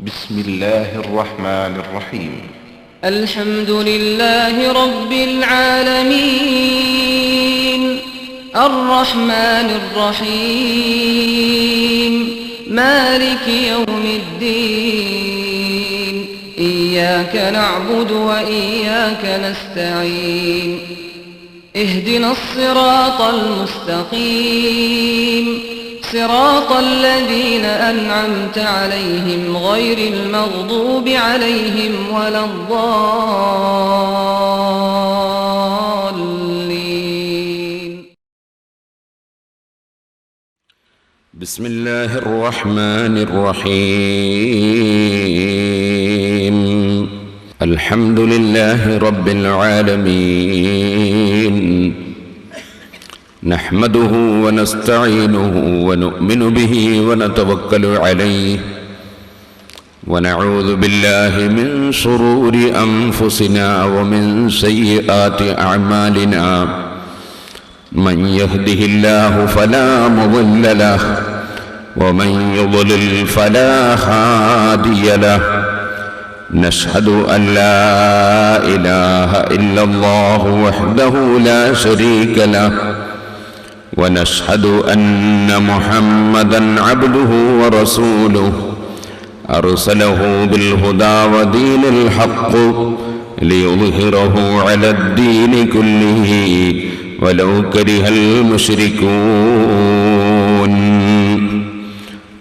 بسم الله الرحمن الرحيم. الحمد لله رب العالمين الرحمن الرحيم مالك يوم الدين إياك نعبد وإياك نستعين اهدنا الصراط المستقيم صراط الذين أنعمت عليهم غير المغضوب عليهم ولا الضالين. بسم الله الرحمن الرحيم الحمد لله رب العالمين نحمده ونستعينه ونؤمن به ونتوكل عليه ونعوذ بالله من شرور أنفسنا ومن سيئات أعمالنا من يهده الله فلا مضل له ومن يضلل فلا هادي له نشهد أن لا إله إلا الله وحده لا شريك له ونشهد أن محمدًا عبده ورسوله أرسله بالهدى ودين الحق ليظهره على الدين كله ولو كره المشركون.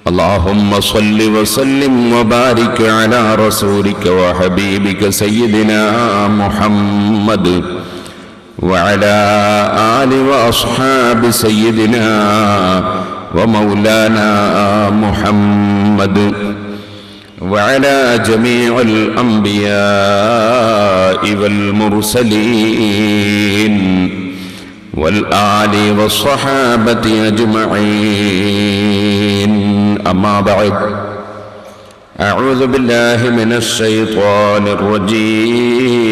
اللهم صل وسلم وبارك على رسولك وحبيبك سيدنا محمد وعلى آل وأصحاب سيدنا ومولانا محمد وعلى جميع الأنبياء والمرسلين والآل والصحابة أجمعين. أما بعد، أعوذ بالله من الشيطان الرجيم.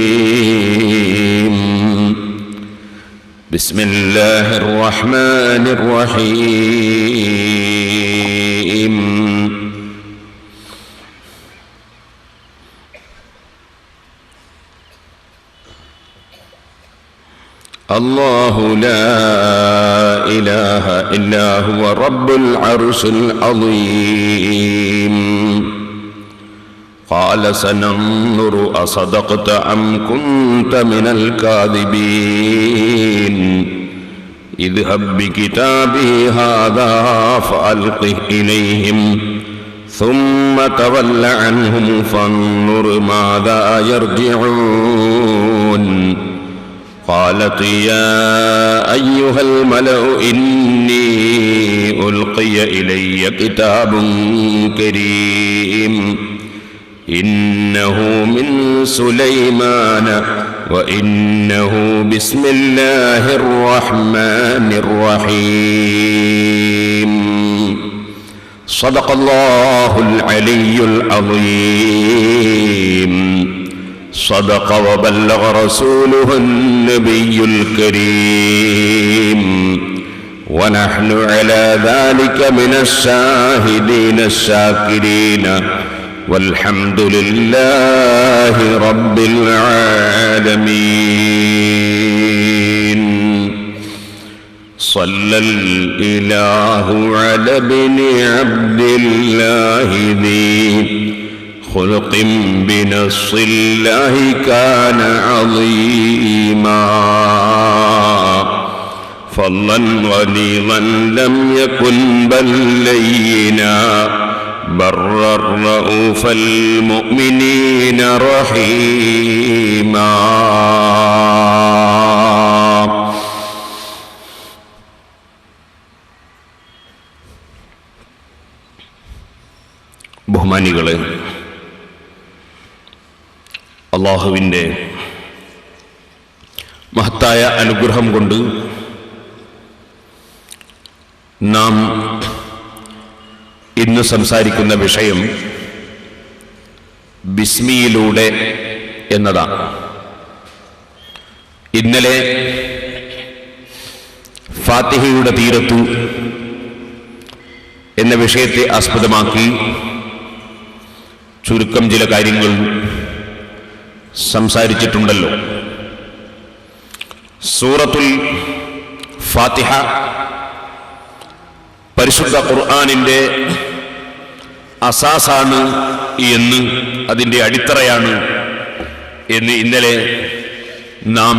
بسم الله الرحمن الرحيم. الله لا إله إلا هو رب العرش العظيم. قال سننظر أصدقت أم كنت من الكاذبين اذهب بكتابي هذا فألقه إليهم ثم تول عنهم فانظر ماذا يرجعون. قالت يا أيها الملأ إني ألقي إلي كتاب كريم إنه من سليمان وإنه بسم الله الرحمن الرحيم. صدق الله العلي العظيم. صدق وبلغ رسوله النبي الكريم ونحن على ذلك من الشاهدين الشاكرين والحمد لله رب العالمين. صلى الإله على ابن عبد الله ذي خلق بنص الله كان عظيما فضلا غليظا لم يكن بل لينا برا رؤوف المؤمنين رحيما. ബഹുമാനികളെ, അല്ലാഹുവിൻ്റെ മഹത്തായ അനുഗ്രഹം കൊണ്ട് നാം ഇന്ന് സംസാരിക്കുന്ന വിഷയം ബിസ്മിയിലൂടെ എന്നതാണ്. ഇന്നലെ ഫാത്തിഹയുടെ തീരത്തു എന്ന വിഷയത്തെ ആസ്പദമാക്കി ചുരുക്കം ചില കാര്യങ്ങൾ സംസാരിച്ചിട്ടുണ്ടല്ലോ. സൂറത്തുൽ ഫാത്തിഹ പരിശുദ്ധ ഖുർആനിന്റെ അസാസാണ് എന്ന്, അതിൻ്റെ അടിത്തറയാണ് എന്ന് ഇന്നലെ നാം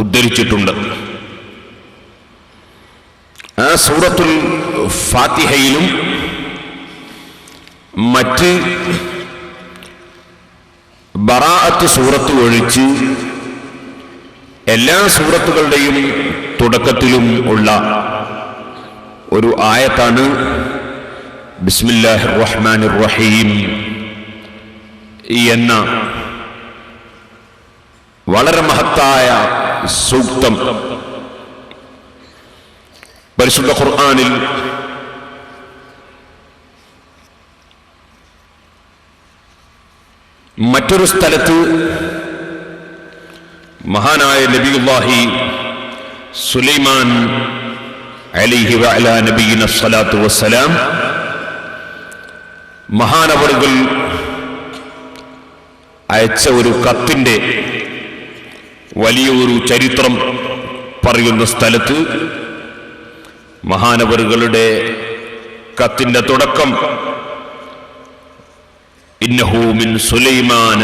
ഉദ്ധരിച്ചിട്ടുണ്ട്. ആ സൂറത്തുൽ ഫാത്തിഹയിലും മറ്റ് ബറാഅത്ത് സൂറത്ത് ഒഴിച്ച് എല്ലാ സൂറത്തുകളുടെയും തുടക്കത്തിലും ഉള്ള ഒരു ആയത്താണ് ബിസ്മില്ലാഹിർ റഹ്മാനിർ റഹീം എന്ന വളരെ മഹത്തായ സൂക്തം. പരിശുദ്ധ ഖുർആനിൽ മറ്റൊരു സ്ഥലത്ത് മഹാനായ നബിയുല്ലാഹി സുലൈമാൻ അലൈഹി വഅലാ നബിയിന സ്വലാത്തു വസ്സലാം മഹാനവറുകൾ അയച്ച ഒരു കത്തിന്റെ വലിയൊരു ചരിത്രം പറയുന്ന സ്ഥലത്ത് മഹാനവറുകളുടെ കത്തിന്റെ തുടക്കം ഇന്നഹു മിൻ സുലൈമാന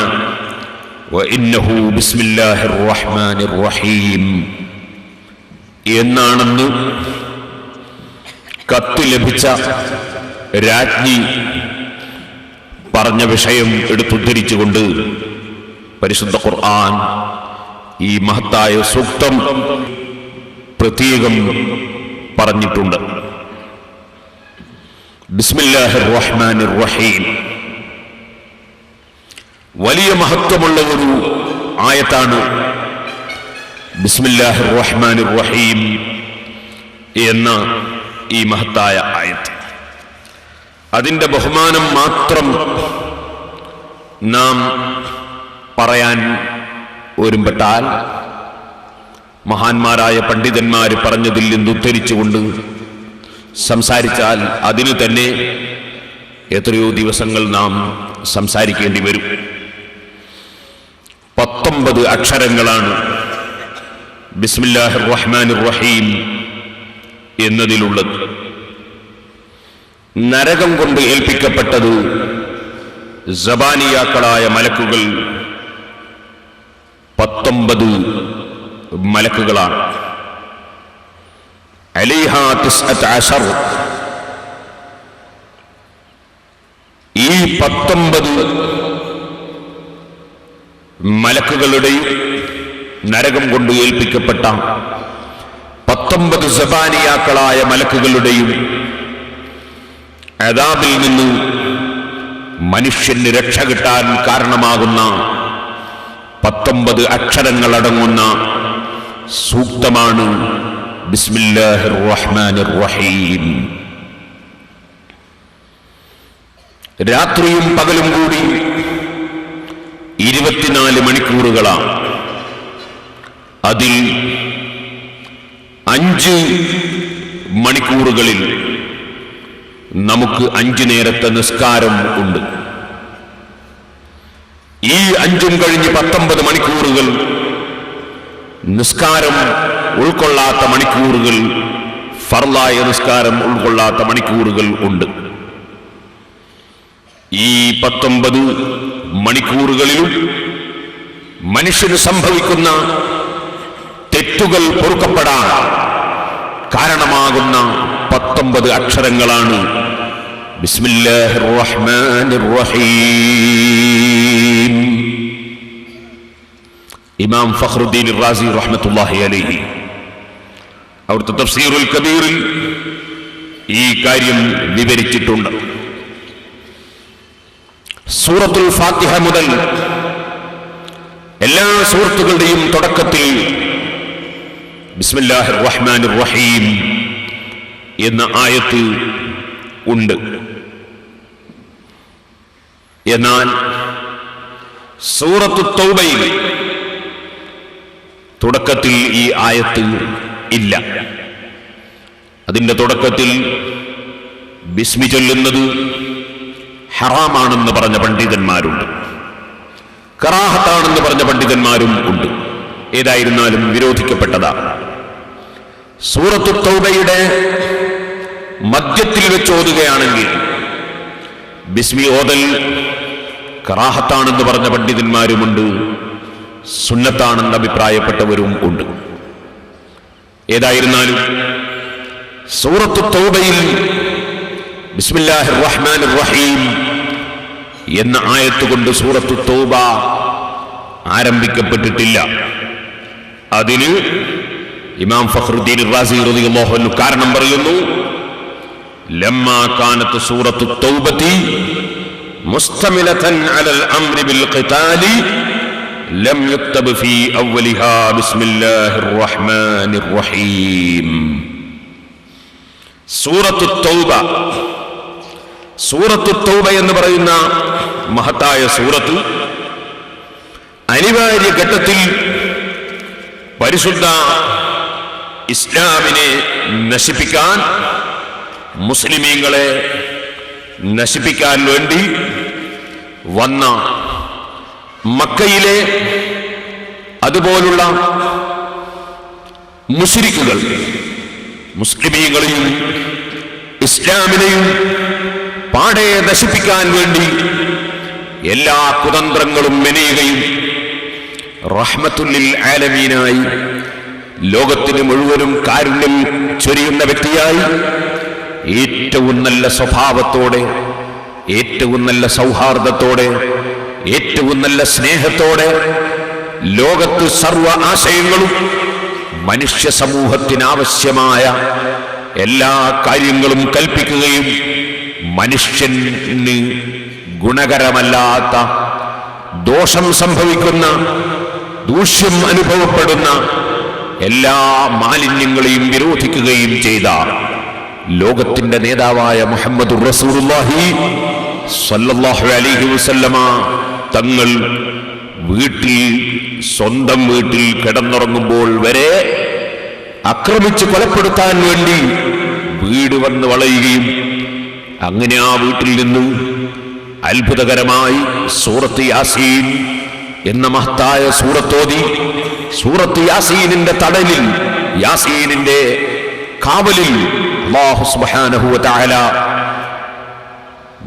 വ ഇന്നഹു ബിസ്മില്ലാഹിർ റഹ്മാനിർ റഹീം എന്നാണെന്ന് കത്ത് ലഭിച്ച രാജ്ഞി പറഞ്ഞ വിഷയം എടുത്തുദ്ധരിച്ചുകൊണ്ട് പരിശുദ്ധ ഖുർആൻ ഈ മഹത്തായ സൂക്തം പ്രത്യേകം പറഞ്ഞിട്ടുണ്ട്. ബിസ്മില്ലാഹിർ റഹ്മാനിർ റഹീം വലിയ മഹത്വമുള്ള ഒരു ആയത്താണ്. ബിസ്മില്ലാഹിർ റഹ്മാനിർ റഹീം എന്ന ഈ മഹത്തായ ആയത്ത്. അതിൻ്റെ ബഹുമാനം മാത്രം നാം പറയാൻ ഒരുമ്പെട്ടാൽ മഹാന്മാരായ പണ്ഡിതന്മാർ പറഞ്ഞതിൽ നിന്ന് ഉദ്ധരിച്ചുകൊണ്ട് സംസാരിച്ചാൽ അതിനു തന്നെ എത്രയോ ദിവസങ്ങൾ നാം സംസാരിക്കേണ്ടി വരും. 19 അക്ഷരങ്ങളാണ് ബിസ്മില്ലാഹിർ റഹ്മാനിർ റഹീം എന്നതിലുള്ളത്. നരകം കൊണ്ട് ഏൽപ്പിക്കപ്പെട്ടത് സബാനിയാക്കളായ മലക്കുകൾ 19 മലക്കുകളാണ്. അലൈഹാ 19. ഈ 19 മലക്കുകളുടെയും നരകം കൊണ്ട് ഏൽപ്പിക്കപ്പെട്ട 19 സബാനിയാക്കളായ മലക്കുകളുടെയും അദാബിൽ നിന്ന് മനുഷ്യന് രക്ഷ കിട്ടാൻ കാരണമാകുന്ന 19 അക്ഷരങ്ങളടങ്ങുന്ന സൂക്തമാണ് ബിസ്മില്ലാഹിർ റഹ്മാനിർ റഹീം. രാത്രിയും പകലും കൂടി 24 മണിക്കൂറുകളാണ്. അതിൽ 5 മണിക്കൂറുകളിൽ നമുക്ക് 5 നേരത്തെ നിസ്കാരം ഉണ്ട്. ഈ 5ഉം കഴിഞ്ഞ് 19 മണിക്കൂറുകൾ നിസ്കാരം ഉൾക്കൊള്ളാത്ത മണിക്കൂറുകൾ, ഫർളായ നിസ്കാരം ഉൾക്കൊള്ളാത്ത മണിക്കൂറുകൾ ഉണ്ട്. ഈ 19 മണിക്കൂറുകളിലും മനുഷ്യന് സംഭവിക്കുന്ന തെറ്റുകൾ പൊറുക്കപ്പെടാൻ കാരണമാകുന്ന 19 അക്ഷരങ്ങളാണ് ബിസ്മില്ലാഹിർ റഹ്മാനിർ റഹീം. ഇമാം ഫഖ്റുദ്ദീൻ റാസി റഹ്മത്തുള്ളാഹി അലൈഹി അവിടുത്തെ തഫ്സീറുൽ കബീറിൽ ഈ കാര്യം വിവരിച്ചിട്ടുണ്ട്. സൂറത്തുൽ ഫാത്തിഹ മുതൽ എല്ലാ സൂറത്തുകളുടെയും തുടക്കത്തിൽ ബിസ്മില്ലാഹിർ റഹ്മാനിർ റഹീം എന്ന ആയത്ത് ഉണ്ട്. എന്നാൽ സൂറത്തു തൗബയിൽ തുടക്കത്തിൽ ഈ ആയത്ത് ഇല്ല. അതിന്റെ തുടക്കത്തിൽ ബിസ്മി ചൊല്ലുന്നത് ഹറാമാണെന്ന് പറഞ്ഞ പണ്ഡിതന്മാരുണ്ട്, കറാഹത്താണെന്ന് പറഞ്ഞ പണ്ഡിതന്മാരും ഉണ്ട്. ഏതായിരുന്നാലും വിരോധിക്കപ്പെട്ടതാണ്. സൂറത്തു തൗബയുടെ മധ്യത്തിൽ വെച്ച് ഓതുകയാണെങ്കിൽ ബിസ്മി ഓതൽ കറാഹത്താണെന്ന് പറഞ്ഞ പണ്ഡിതന്മാരുമുണ്ട്, സുന്നത്താണെന്ന് അഭിപ്രായപ്പെട്ടവരും ഉണ്ട്. ഏതായിരുന്നാലും സൂറത്തു തൗബയിൽ ബിസ്മില്ലാഹിർ റഹ്മാനിർ റഹീം എന്ന ആയത്ത് കൊണ്ട് സൂറത്തു തൗബ ആരംഭിക്കപ്പെട്ടിട്ടില്ല. അതിന് ഇമാം ഫഖ്റുദ്ദീൻ റാസി റളിയല്ലാഹു അൻഹു കാരണം പറയുന്നു, ലമ്മാ കാനത്ത് സൂറത്തു തൗബതി മുസ്തമിലതൻ അലൽ അംരി ബിൽ ഖിതാലി ലം യുക്തബ് ഫീ അവ്വലിഹാ ബിസ്മില്ലാഹിർ റഹ്മാനിർ റഹീം. സൂറത്തു തൗബ, സൂറത്തു തൗബ എന്ന് പറയുന്ന മഹത്തായ സൂറത്ത് അനിവാര്യ ഘട്ടത്തിൽ പരിശുദ്ധ ഇസ്ലാമിനെ നശിപ്പിക്കാൻ, മുസ്ലിമീങ്ങളെ നശിപ്പിക്കാൻ വേണ്ടി വന്ന മക്കയിലെ അതുപോലുള്ള മുശ്രിക്കുകൾ മുസ്ലിമീങ്ങളെയും ഇസ്ലാമിനെയും പാടെ നശിപ്പിക്കാൻ വേണ്ടി എല്ലാ കുതന്ത്രങ്ങളും മെനയുകയും റഹ്മത്തുല്ലിൽ ആലമീനായി ലോകത്തിന് മുഴുവനും കാരുണ്യം ചൊരിയുന്ന വ്യക്തിയായി ഏറ്റവും നല്ല സ്വഭാവത്തോടെ, ഏറ്റവും നല്ല സൗഹാർദ്ദത്തോടെ, ഏറ്റവും നല്ല സ്നേഹത്തോടെ ലോകത്ത് സർവ ആശയങ്ങളും മനുഷ്യ സമൂഹത്തിനാവശ്യമായ എല്ലാ കാര്യങ്ങളും കൽപ്പിക്കുകയും മനുഷ്യന് ഗുണകരമല്ലാത്ത, ദോഷം സംഭവിക്കുന്ന, ദൂഷ്യം അനുഭവപ്പെടുന്ന എല്ലാ മാലിന്യങ്ങളെയും വിരോധിക്കുകയും ചെയ്ത ലോകത്തിന്റെ നേതാവായ മുഹമ്മദുർ റസൂലുള്ളാഹി സ്വല്ലല്ലാഹു അലൈഹി വസല്ലമ തങ്ങൾ വീട്ടിൽ, സ്വന്തം വീട്ടിൽ കിടന്നുറങ്ങുമ്പോൾ വരെ ആക്രമിച്ച് കൊലപ്പെടുത്താൻ വേണ്ടി വീട് വന്ന് വളയുകയും അങ്ങനെ ആ വീട്ടിൽ നിന്ന് അത്ഭുതകരമായി സൂറത്ത് യാസീൻ എന്ന മഹത്തായ സൂറത്തോതി, സൂറത്ത് യാസീനിന്റെ തടലിൽ, യാസീനിന്റെ കാവലിൽ അല്ലാഹു സുബ്ഹാനഹു വ തആല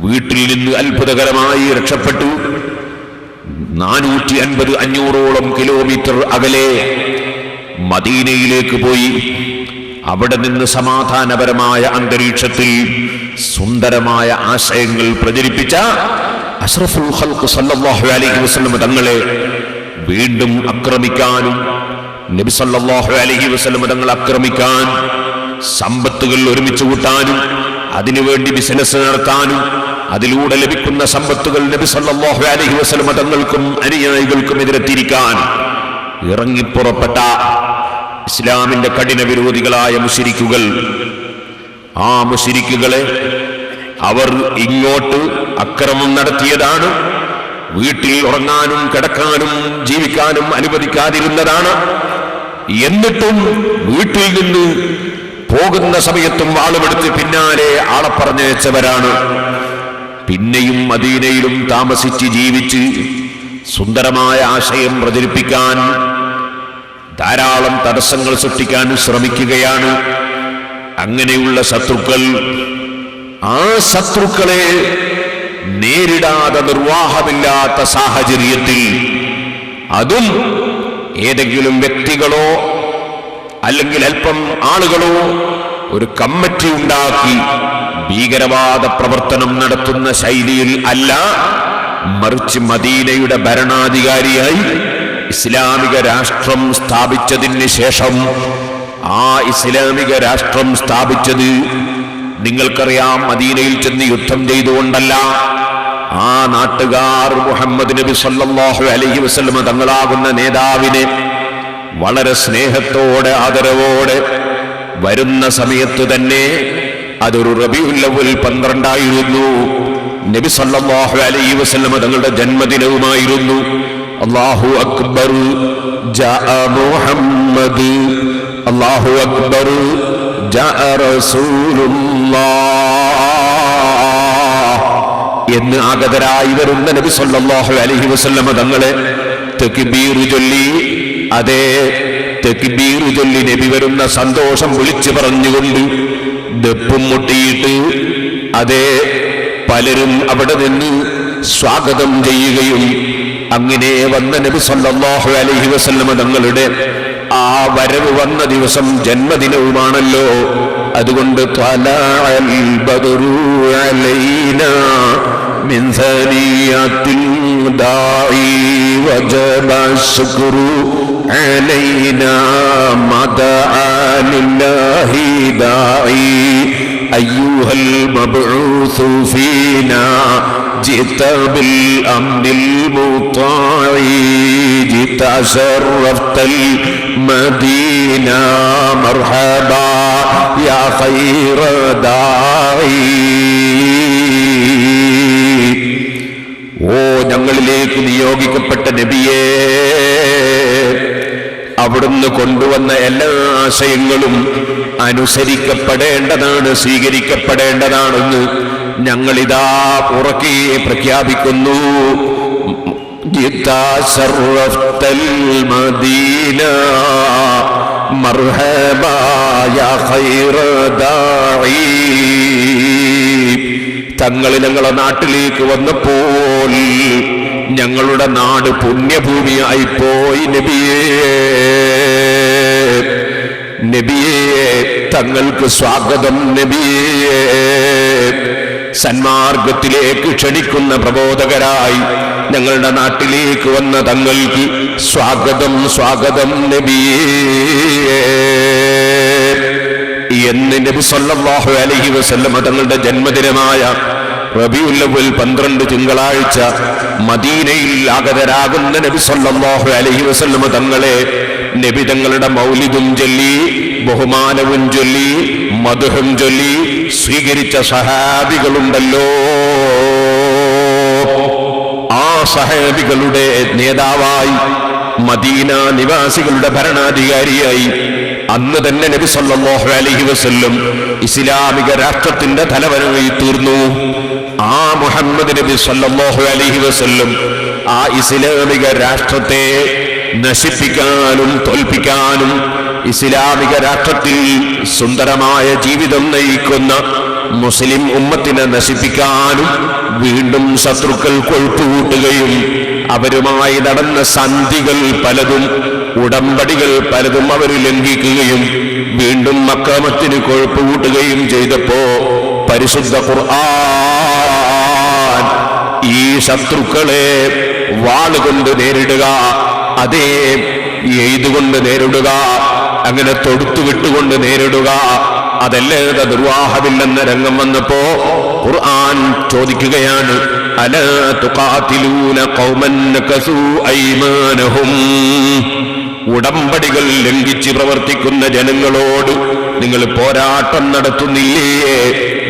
വീട്ടിൽ നിന്ന് അത്ഭുതകരമായി രക്ഷപ്പെട്ടു. 450-500ഓളം കിലോമീറ്റർ അകലെ മദീനയിലേക്ക് പോയി അവിടെ നിന്ന് സമാധാനപരമായ അന്തരീക്ഷത്തിൽ സുന്ദരമായ ആശയങ്ങൾ പ്രചരിപ്പിച്ച അഷ്റഫുൽ ഖൽഖ് സല്ലല്ലാഹു അലൈഹി വസല്ലം തങ്ങളെ വീണ്ടും ആക്രമിക്കാനും, നബി സല്ലല്ലാഹു അലൈഹി വസല്ലം തങ്ങളെ ആക്രമിക്കാൻ, സമ്പത്തുകൾ ഒരുമിച്ച് കൂട്ടാനും, അതിനുവേണ്ടി ബിസിനസ് നടത്താനും, അതിലൂടെ ലഭിക്കുന്ന സമ്പത്തുകൾ നബി സല്ലല്ലാഹു അലൈഹി വസല്ലം തങ്ങൾക്കും അനുയായികൾക്കും എതിരെ തിരിക്കാൻ ഇറങ്ങിപ്പുറപ്പെട്ട ഇസ്ലാമിന്റെ കഠിന വിരോധികളായ മുശ്രിക്കുകൾ, ആ മുശ്രിക്കുകളെ അവർ ഇങ്ങോട്ട് അക്രമം നടത്തിയതാണ്. വീട്ടിൽ ഉറങ്ങാനും കിടക്കാനും ജീവിക്കാനും അനുവദിക്കാതിരുന്നതാണ്. എന്നിട്ടും വീട്ടിൽ നിന്ന് പോകുന്ന സമയത്തും വാളുമെടുത്ത് പിന്നാലെ ആളെ പറഞ്ഞയച്ചവരാണ്. പിന്നെയും മദീനയിലും താമസിച്ച് ജീവിച്ച് സുന്ദരമായ ആശയം പ്രചരിപ്പിക്കാൻ ധാരാളം തടസ്സങ്ങൾ സൃഷ്ടിക്കാൻ ശ്രമിക്കുകയാണ്. അങ്ങനെയുള്ള ശത്രുക്കൾ, ആ ശത്രുക്കളെ നേരിടാതെ നിർവാഹമില്ലാത്ത സാഹചര്യത്തിൽ, അതും ഏതെങ്കിലും വ്യക്തികളോ അല്ലെങ്കിൽ അല്പം ആളുകളോ ഒരു കമ്മിറ്റി ഉണ്ടാക്കി ഭീകരവാദ പ്രവർത്തനം നടത്തുന്ന ശൈലിയിൽ അല്ല, മറിച്ച് മദീനയുടെ ഭരണാധികാരിയായി ഇസ്ലാമിക രാഷ്ട്രം സ്ഥാപിച്ചതിന് ശേഷം, ആ ഇസ്ലാമിക രാഷ്ട്രം സ്ഥാപിച്ചത് നിങ്ങൾക്കറിയാം മദീനയിൽ ചെന്ന് യുദ്ധം ചെയ്തുകൊണ്ടല്ല. ആ നാട്ടുകാർ മുഹമ്മദ് നബി സല്ലല്ലാഹു അലൈഹി വസല്ലം തങ്ങളാകുന്ന നേതാവിനെ വളരെ സ്നേഹത്തോടെ ആദരവോടെ വരുന്ന സമയത്ത് തന്നെ, അതൊരു റബീഉൽ അവ്വൽ 12 ആയിരുന്നു, നബി സല്ലല്ലാഹു അലൈഹി വസല്ലം തങ്ങളുടെ ജന്മദിനവുമായിരുന്നു. അല്ലാഹു അക്ബർ, ജാഅ മുഹമ്മദ്, അല്ലാഹു അക്ബർ, ജാഅ റസൂലുള്ളാഹ് എന്ന് ആഗതരായി വരുന്ന നബി സല്ലല്ലാഹു അലൈഹി വസല്ലമ തങ്ങളെ തക്ബീർ ചൊല്ലി, അതേ തക്ബീർ ചൊല്ലി നബി വരുന്ന സന്തോഷം വിളിച്ചു പറഞ്ഞുകൊണ്ട് ദപ്പും മുട്ടിയിട്ട് അതേ പലരും അവിടെ നിന്ന് സ്വാഗതം ചെയ്യുകയും അങ്ങനെ വന്ന നബി സല്ലല്ലാഹു അലൈഹി വസല്ലമ തങ്ങളുടെ ആ വരവ് വന്ന ദിവസം ജന്മദിനവുമാണല്ലോ. അതുകൊണ്ട് ത്വലഅൽ ബദ്റു അലൈനാ മിൻ സനിയത്തിൽ ദാഇ വജബ ശുക്രു അലൈനാ മദഅ ലില്ലാഹി ദാഇ അയ്യുഹൽ മബ്ഊസു ഫീനാ ജിത ബിൽ അംരിൽ മുത്താഇ ജിത ശറഫ്തൽ മദീന മർഹബാ യാ ഖൈറ ദാഇ. ഓ ഞങ്ങളിലേക്ക് നിയോഗിക്കപ്പെട്ട നബിയേ, അവിടുന്ന് കൊണ്ടുവന്ന എല്ലാ ആശയങ്ങളും അനുസരിക്കപ്പെടേണ്ടതാണ്, സ്വീകരിക്കപ്പെടേണ്ടതാണെന്ന് ഞങ്ങളിതാ ഉറക്കെ പ്രഖ്യാപിക്കുന്നു. ശറഫ്തൽ മദീന മർഹബാ യാ ഖൈറ ദാഇ. തങ്ങൾ ഞങ്ങളെ നാട്ടിലേക്ക് വന്നപ്പോൾ ഞങ്ങളുടെ നാട് പുണ്യഭൂമിയായി പോയി നബിയേ. നബിയേ തങ്ങൾക്ക് സ്വാഗതം നബിയേ. സന്മാർഗത്തിലേക്ക് ക്ഷണിക്കുന്ന പ്രബോധകരായി ഞങ്ങളുടെ നാട്ടിലേക്ക് വന്ന തങ്ങൾക്ക് സ്വാഗതം സ്വാഗതം നബിയേ എന്ന് നബി സല്ലല്ലാഹു അലൈഹി വസല്ലമ തങ്ങളുടെ ജന്മദിനമായ റബീഉൽ അവ്വൽ 12 തിങ്കളാഴ്ച മദീനയിൽ ആഗതരാകുന്ന നബി സല്ലല്ലാഹു അലൈഹി വസല്ലമ തങ്ങളെ നബി തങ്ങളുടെ മൗലിദും ചൊല്ലി, ബഹുമാനവും ചൊല്ലി, മദ്ഹും ചൊല്ലി സ്വീകരിച്ച സഹാബികളുണ്ടല്ലോ. ആ സഹാബികളുടെ നേതാവായി, മദീന നിവാസികളുടെ ഭരണാധികാരിയായി അന്ന് തന്നെ നബി സല്ലല്ലാഹു അലൈഹി വസല്ലം ഇസ്ലാമിക രാഷ്ട്രത്തിന്റെ തലവനായി തീർന്നു. ആ മുഹമ്മദ് നബി സല്ലല്ലാഹു അലൈഹി വസല്ലം ആ ഇസ്ലാമിക രാഷ്ട്രത്തെ നശിപ്പിക്കാനും തോൽപ്പിക്കാനും, ഇസ്ലാമിക രാഷ്ട്രത്തിൽ സുന്ദരമായ ജീവിതം നയിക്കുന്ന മുസ്ലിം ഉമ്മത്തിനെ നശിപ്പിക്കാനും വീണ്ടും ശത്രുക്കൾ കൊഴുപ്പുകൂട്ടുകയും അവരുമായി നടന്ന സന്ധികൾ പലതും, ഉടമ്പടികൾ പലതും അവർ ലംഘിക്കുകയും വീണ്ടും അക്രമത്തിന് കൊഴുപ്പുകൂട്ടുകയും ചെയ്തപ്പോ പരിശുദ്ധ ഖുർആൻ ഈ ശത്രുക്കളെ വാളുകൊണ്ട് നേരിടുക, അതേ എയ്തുകൊണ്ട് നേരിടുക, അങ്ങനെ തൊടുത്തു വിട്ടുകൊണ്ട് നേരിടുക, അതല്ലാതെ നിർവാഹമില്ലെന്ന രംഗം വന്നപ്പോ ഖുർആൻ ചോദിക്കുകയാണ്, അലാ തുഖാതിലൂന ഖൗമൻ നകസൂ അയ്മാനഹും. ഉടമ്പടികൾ ലംഘിച്ച് പ്രവർത്തിക്കുന്ന ജനങ്ങളോട് നിങ്ങൾ പോരാട്ടം നടത്തുന്നില്ലേ?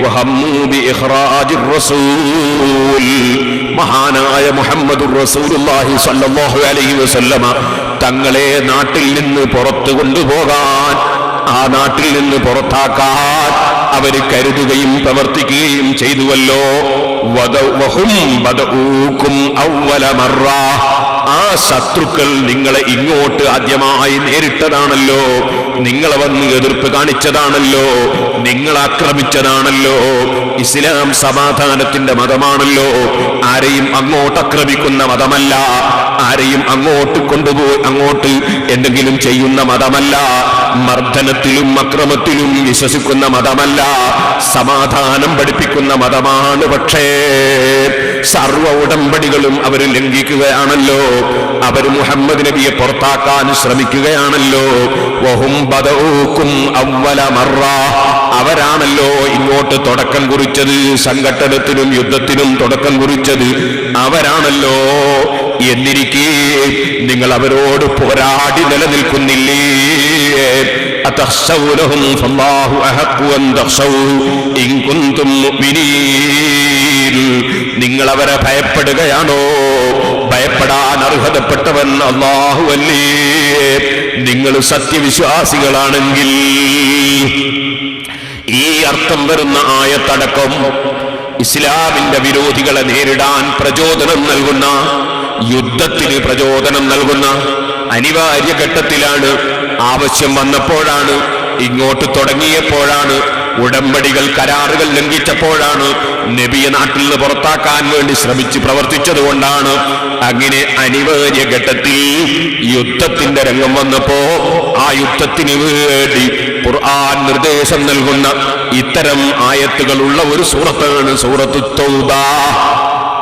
വഹമ്മൂ ബി ഇഖ്റാജിർ റസൂൽ. മഹാനായ മുഹമ്മദുർ റസൂലുള്ളാഹി സ്വല്ലല്ലാഹു അലൈഹി വസല്ലമ തങ്ങളെ നാട്ടിൽ നിന്ന് പുറത്തു കൊണ്ടുപോകാൻ, ആ നാട്ടിൽ നിന്ന് പുറത്താക്കാൻ അവര് കരുതുകയും പ്രവർത്തിക്കുകയും ചെയ്തുവല്ലോ. വഹും ബദഊകും അവ്വല മർറ. ആ ശത്രുക്കൾ നിങ്ങളെ ഇങ്ങോട്ട് ആദ്യമായി നേരിട്ടതാണല്ലോ, നിങ്ങളെ വന്ന് എതിർപ്പ് കാണിച്ചതാണല്ലോ, നിങ്ങളെ ആക്രമിച്ചതാണല്ലോ. ഇസ്ലാം സമാധാനത്തിന്റെ മതമാണല്ലോ, ആരെയും അങ്ങോട്ട് ആക്രമിക്കുന്ന മതമല്ല, ആരെയും അങ്ങോട്ട് കൊണ്ടുപോയി അങ്ങോട്ട് എന്തെങ്കിലും ചെയ്യുന്ന മതമല്ല, മർദ്ദനത്തിലും അക്രമത്തിലും വിശ്വസിക്കുന്ന മതമല്ല, സമാധാനം പഠിപ്പിക്കുന്ന മതമാണ്. പക്ഷേ സർവ ഉടമ്പടികളും അവർ ലംഘിക്കുകയാണല്ലോ, അവർ മുഹമ്മദ് നബിയെ പുറത്താക്കാൻ ശ്രമിക്കുകയാണല്ലോ. വഹും ബദഊകും അവ്വല മർറ. അവരാണല്ലോ ഇങ്ങോട്ട് തുടക്കം കുറിച്ചത്, സംഘട്ടനത്തിനും യുദ്ധത്തിനും തുടക്കം കുറിച്ചത് അവരാണല്ലോ. എന്നിരിക്കെ നിങ്ങൾ അവരോട് പോരാടി നിലനിൽക്കുന്നില്ലേ? അതഖ്ശൗനഹും ഫല്ലാഹു അഹഖു അൻ തഖ്ശൗ ഇൻ കുൻതും മുഅ്മിനീൻ. നിങ്ങൾ അവരെ ഭയപ്പെടുകയാണോ? ഭയപ്പെടാൻ അർഹതപ്പെട്ടവൻ അല്ലാഹുവല്ലേ. നിങ്ങൾ സത്യവിശ്വാസികളാണെങ്കിൽ ഈ അർത്ഥം വരുന്ന ആയത്തടക്കം ഇസ്ലാമിന്റെ വിരോധികളെ നേരിടാൻ പ്രചോദനം നൽകുന്ന, യുദ്ധത്തിന് പ്രചോദനം നൽകുന്ന അനിവാര്യ ഘട്ടത്തിലാണ്, ആവശ്യം വന്നപ്പോഴാണ്, ഇങ്ങോട്ട് തുടങ്ങിയപ്പോഴാണ്, ഉടമ്പടികൾ കരാറുകൾ ലംഘിച്ചപ്പോഴാണ്, നബിയെ നാട്ടിൽ നിന്ന് പുറത്താക്കാൻ വേണ്ടി ശ്രമിച്ച് പ്രവർത്തിച്ചതുകൊണ്ടാണ്. അങ്ങനെ അനിവാര്യ ഘട്ടത്തിൽ യുദ്ധത്തിന്റെ രംഗം വന്നപ്പോ ആ യുദ്ധത്തിന് വേണ്ടി ഖുർആൻ നിർദ്ദേശം നൽകുന്ന ഇത്തരം ആയത്തുകളുള്ള ഒരു സൂറത്താണ് സൂറത്തു തൗബ.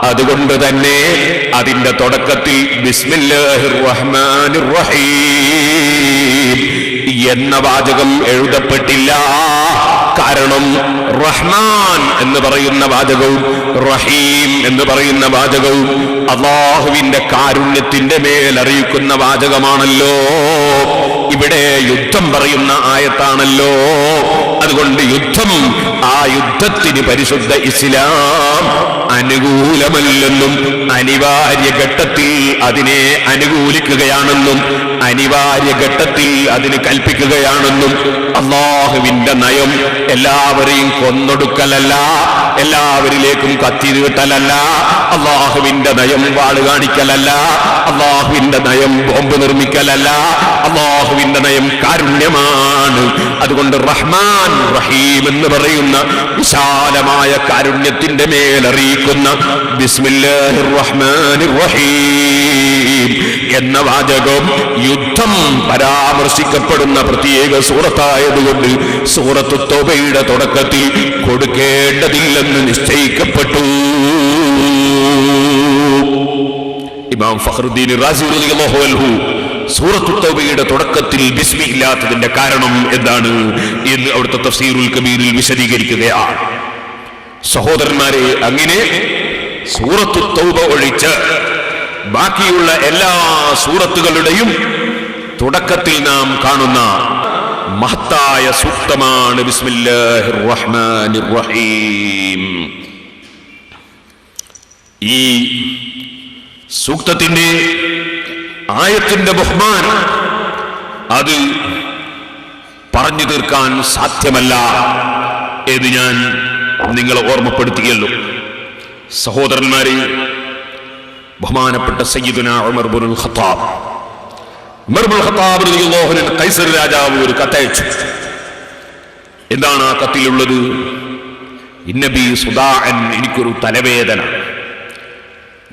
അതുകൊണ്ട് തന്നെ അതിന്റെ തുടക്കത്തിൽ ബിസ്മില്ലാഹിർ റഹ്മാനിർ റഹീം എന്ന വാചകം എഴുതപ്പെട്ടില്ല. കാരണം റഹ്മാൻ എന്ന് പറയുന്ന വാചകവും റഹീം എന്ന് പറയുന്ന വാചകവും അല്ലാഹുവിന്റെ കാരുണ്യത്തിന്റെ മേൽ അറിയിക്കുന്ന വാചകമാണല്ലോ. ഇവിടെ യുദ്ധം പറയുന്ന ആയത്താണല്ലോ. അതുകൊണ്ട് യുദ്ധം, ആ യുദ്ധത്തിന് പരിശുദ്ധ ഇസ്ലാം അനുകൂലമല്ലെന്നും അനിവാര്യ ഘട്ടത്തിൽ അതിനെ അനുകൂലിക്കുകയാണെന്നും അനിവാര്യ ഘട്ടത്തിൽ അതിന് കൽപ്പിക്കുകയാണെന്നും അല്ലാഹുവിന്റെ നയം എല്ലാവരെയും കൊന്നൊടുക്കലല്ല, എല്ലാവരിലേക്കും കത്തിനീട്ടലല്ല. അല്ലാഹുവിന്റെ നയം വാള് കാണിക്കലല്ല, അല്ലാഹുവിന്റെ നയം ബോംബ് നിർമ്മിക്കലല്ല. അല്ലാഹുവിന്റെ നയം കാരുണ്യമാണ്. അതുകൊണ്ട് റഹ്മാൻ റഹീം എന്ന് പറയുന്ന വിശാലമായ കാരുണ്യത്തിന്റെ മേലറിയിക്കുന്ന ബിസ്മില്ലാഹിർ റഹ്മാനിർ റഹീം എന്ന വാചകം യുദ്ധം പരാമർശിക്കപ്പെടുന്ന പ്രത്യേക സൂറത്തായതുകൊണ്ട് സൂറത്തു തൗബയുടെ തുടക്കത്തിൽ കൊടുക്കേണ്ടതില്ലെന്ന് നിശ്ചയിക്കപ്പെട്ടു. ഇമാം ഫഖ്റുദ്ദീൻ റാസി റളിയല്ലാഹു അൻഹു സൂറത്തു തൗബയുടെ തുടക്കത്തിൽ ബിസ്മി ഇല്ലാത്തതിന്റെ കാരണം എന്താണ് എന്ന് അവിടുത്തെ തഫ്സീറുൽ കബീറിൽ വിശദീകരിക്കുകയാണ്. സഹോദരന്മാരെ, അങ്ങനെ സൂറത്തു തൗബ ഒഴിച്ച് ബാക്കിയുള്ള എല്ലാ സൂറത്തുകളുടെയും തുടക്കത്തിൽ നാം കാണുന്ന മഹത്തായ സൂക്തമാണ് ബിസ്മില്ലാഹിർ റഹ്മാനിർ റഹീം. ഈ സൂക്തത്തിന്റെ ആയത്തിന്റെ ബഹുമാനം അത് പറഞ്ഞു തീർക്കാൻ സാധ്യമല്ല എന്ന് ഞാൻ നിങ്ങളെ ഓർമ്മപ്പെടുത്തിയല്ലോ. സഹോദരന്മാരെ, ബഹുമാനപ്പെട്ട സയ്യിദുനാ ഉമർ ഇബ്നുൽ ഖത്താബ് റളിയല്ലാഹു അൻഹു കൈസർ രാജാവ് ഒരു കത്തയച്ചു. എന്താണ് ആ കത്തിലുള്ളത്? ഇന്നബി സുദാഅൻ, എനിക്കൊരു തലവേദന,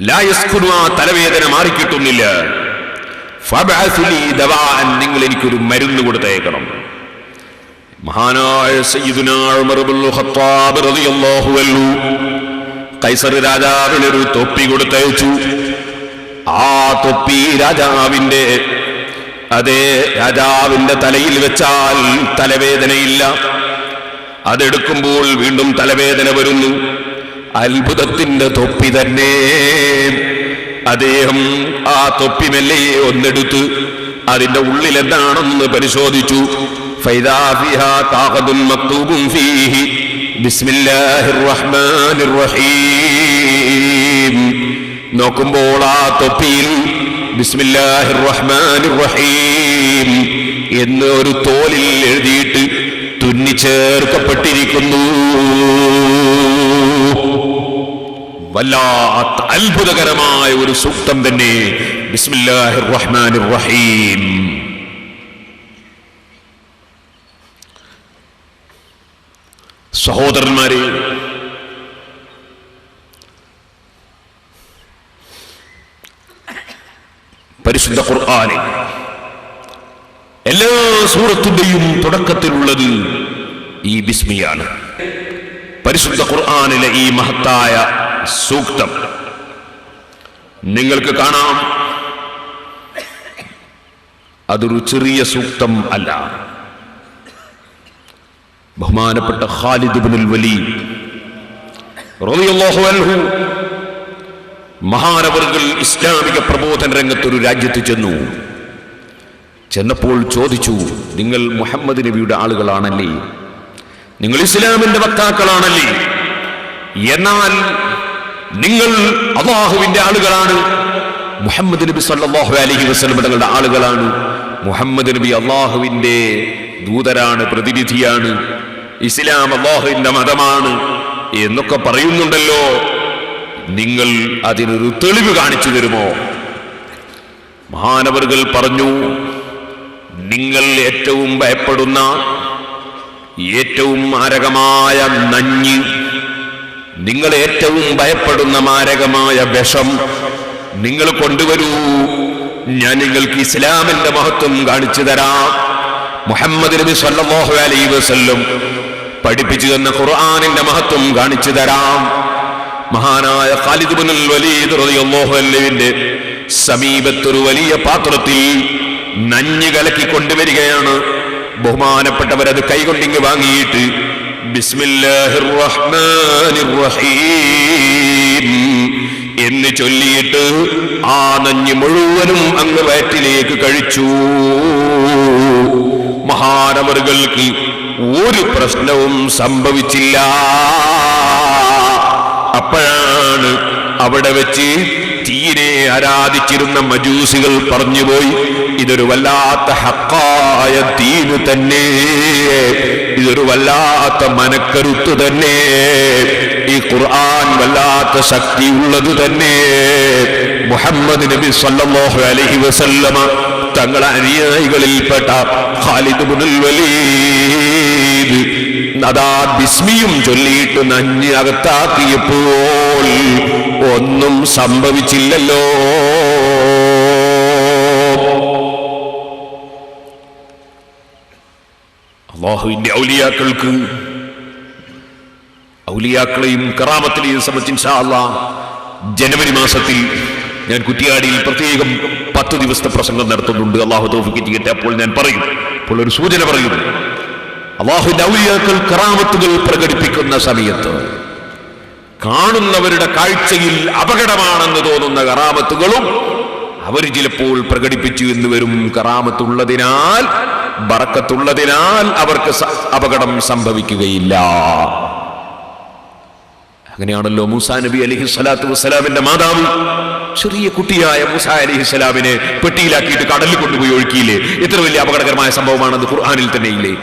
ലാ യസ്കുനു, ആ തലവേദന മാറിക്കിട്ടുന്നില്ല. ഫബ്അസ് ലീ ദവാഅൻ, നിങ്ങൾ എനിക്കൊരു മരുന്ന് കൊടുത്തയക്കണം. മഹാനായ സയ്യിദുനാ ഉമർ ഇബ്നുൽ ഖത്താബ് റളിയല്ലാഹു അൻഹു കൈസർ രാജാവിന് ഒരു തൊപ്പി കൊടുത്തയച്ചു. ആ തൊപ്പി രാജാവിന്റെ തലയിൽ വെച്ചാൽ തലവേദനയില്ല, അതെടുക്കുമ്പോൾ വീണ്ടും തലവേദന വരുന്നു. അത്ഭുതത്തിന്റെ തൊപ്പി തന്നെ. അദ്ദേഹം ആ തൊപ്പി മെല്ലെ ഒന്നെടുത്ത് അതിന്റെ ഉള്ളിൽ എന്താണെന്ന് പരിശോധിച്ചു. ഫൈദാ ഫിഹാ കാഖദുൻ മക്തൂബുൻ ഫീഹി ബിസ്മില്ലാഹിർ റഹ്മാനിർ റഹീം. നോക്കുമ്പോൾ ആ തൊപ്പിയിൽ ബിസ്മില്ലാഹിർ റഹ്മാനിർ റഹീം എന്ന് ഒരു തോലിൽ എഴുതിയിട്ട് തുന്നിച്ചേർക്കപ്പെട്ടിരിക്കുന്നു. വല്ലാത്ത അത്ഭുതകരമായ ഒരു സൂക്തം തന്നെ ബിസ്മില്ലാഹിർ റഹ്മാനിർ റഹീം. സഹോദരന്മാരെ, പരിശുദ്ധ ഖുർആനിൽ എല്ലാ സൂറത്തിന്റെയും തുടക്കത്തിലുള്ളത് ഈ ബിസ്മിയാണ്. പരിശുദ്ധ ഖുർആനിലെ ഈ മഹത്തായ സൂക്തം നിങ്ങൾക്ക് കാണാം, അതൊരു ചെറിയ സൂക്തം അല്ല. ബഹുമാനപ്പെട്ട ഖാലിദ് ഇബ്നുൽ വലീദ് റളിയല്ലാഹു അൻഹു മഹാനവർകൾ ഇസ്ലാമിക പ്രബോധന രംഗത്തൊരു രാജ്യത്ത് ചെന്നപ്പോൾ ചോദിച്ചു, നിങ്ങൾ മുഹമ്മദ് നബിയുടെ ആളുകളാണല്ലേ, നിങ്ങൾ ഇസ്ലാമിന്റെ വക്താക്കളാണല്ലേ, എന്നാൽ നിങ്ങൾ അല്ലാഹുവിന്റെ ആളുകളാണ്, മുഹമ്മദ് നബി സല്ലല്ലാഹു അലൈഹി വസല്ലം തങ്ങളുടെ ആളുകളാണ്. മുഹമ്മദ് നബി അല്ലാഹുവിന്റെ ദൂതരാണ്, പ്രതിനിധിയാണ്. ഇസ്ലാം അല്ലാഹുവിന്റെ മതമാണ്. എന്നൊക്കെ പറയുന്നുണ്ടല്ലോ, നിങ്ങൾ അതിനൊരു തെളിവ് കാണിച്ചു തരുമോ? മഹാനവറുകൾ പറഞ്ഞു, നിങ്ങൾ ഏറ്റവും ഭയപ്പെടുന്ന ഏറ്റവും മാരകമായ നഞ്ഞ്, നിങ്ങൾ ഏറ്റവും ഭയപ്പെടുന്ന മാരകമായ വിഷം നിങ്ങൾ കൊണ്ടുവരൂ, ഞാൻ നിങ്ങൾക്ക് ഇസ്ലാമിന്റെ മഹത്വം കാണിച്ചു തരാം. മുഹമ്മദ് നബി സല്ലല്ലാഹു അലൈഹി വസല്ലം പഠിപ്പിച്ചു തന്ന ഖുർആനിന്റെ മഹത്വം കാണിച്ചു തരാം. മഹാനായ ഖാലിദ് ഇബ്നുൽ വലീദ് റളിയല്ലാഹു അൻഹുവിന്റെ സമീപത്തൊരു വലിയ പാത്രത്തിൽ നഞ്ഞ് കലക്കി കൊണ്ടുവരികയാണ്. ബഹുമാനപ്പെട്ടവരത് കൈകൊണ്ടിങ്ങ് വാങ്ങിയിട്ട് ബിസ്മില്ലാഹിർ റഹ്മാനിർ റഹീം എന്ന് ചൊല്ലിയിട്ട് ആ നഞ്ഞ് മുഴുവനും അങ്ങ് വയറ്റിലേക്ക് കഴിച്ചു. മഹാനവറുകൾക്ക് ഒരു പ്രശ്നവും സംഭവിച്ചില്ല. അപ്പോഴാണ് അവിടെ വെച്ച് തീരെ ആരാധിച്ചിരുന്ന മജൂസികൾ പറഞ്ഞുപോയി, ഇതൊരു വല്ലാത്ത ഹക്കായ ദീന് തന്നെ, ഇതൊരു വല്ലാത്ത മനക്കരുത്ത് തന്നെ, ഈ ഖുർആൻ വല്ലാത്ത ശക്തിയുള്ളത് തന്നെ. മുഹമ്മദ് നബി സല്ലല്ലാഹു അലൈഹി വസല്ലമ തങ്ങളെ അനുയായികളിൽപ്പെട്ട ഖാലിദ് ഇബ്നുൽ വലീദ് അതാ ബിസ്മിയും ചൊല്ലിയിട്ട് നഞ്ഞ് അകത്താക്കിയപ്പോൾ ഒന്നും സംഭവിച്ചില്ലല്ലോ. അല്ലാഹുവിന്റെ ഔലിയാക്കളെയും കറാമത്തിനെയും സംബന്ധിച്ച് ഇൻഷാ അല്ലാഹ് ജനുവരി മാസത്തിൽ ഞാൻ കുറ്റിയാടിയിൽ പ്രത്യേകം 10 ദിവസത്തെ പ്രസംഗം നടത്തുന്നുണ്ട്. അല്ലാഹു തൗഫീഖ് ചെയ്യട്ടെ. അപ്പോൾ ഞാൻ പറയും, അപ്പോൾ ഒരു സൂചന പറയുന്നു. അല്ലാഹുവിന്റെ ഔലിയാക്കൾ കറാമത്തുകൾ പ്രകടിപ്പിക്കുന്ന സമയത്ത് കാണുന്നവരുടെ കാഴ്ചയിൽ അപകടമാണെന്ന് തോന്നുന്ന കറാമത്തുകളും അവർ ചിലപ്പോൾ പ്രകടിപ്പിച്ചു എന്ന് വരും. കറാമത്തുള്ളതിനാൽ, ബറക്കത്തുള്ളതിനാൽ അവർക്ക് അപകടം സംഭവിക്കുകയില്ല. അങ്ങനെയാണല്ലോ മൂസാ നബി അലൈഹി സ്വലാത്തു വസ്സലാമിന്റെ മാതാവ് ചെറിയ കുട്ടിയായ മൂസാ അലൈഹി സ്വലാമിനെ പെട്ടിയിലാക്കിയിട്ട് കടലിൽ കൊണ്ടുപോയി ഒഴുക്കിയില്ലേ? എത്ര വലിയ അപകടകരമായ സംഭവമാണെന്ന് ഖുർആനിൽ തന്നെ ഇല്ലേ?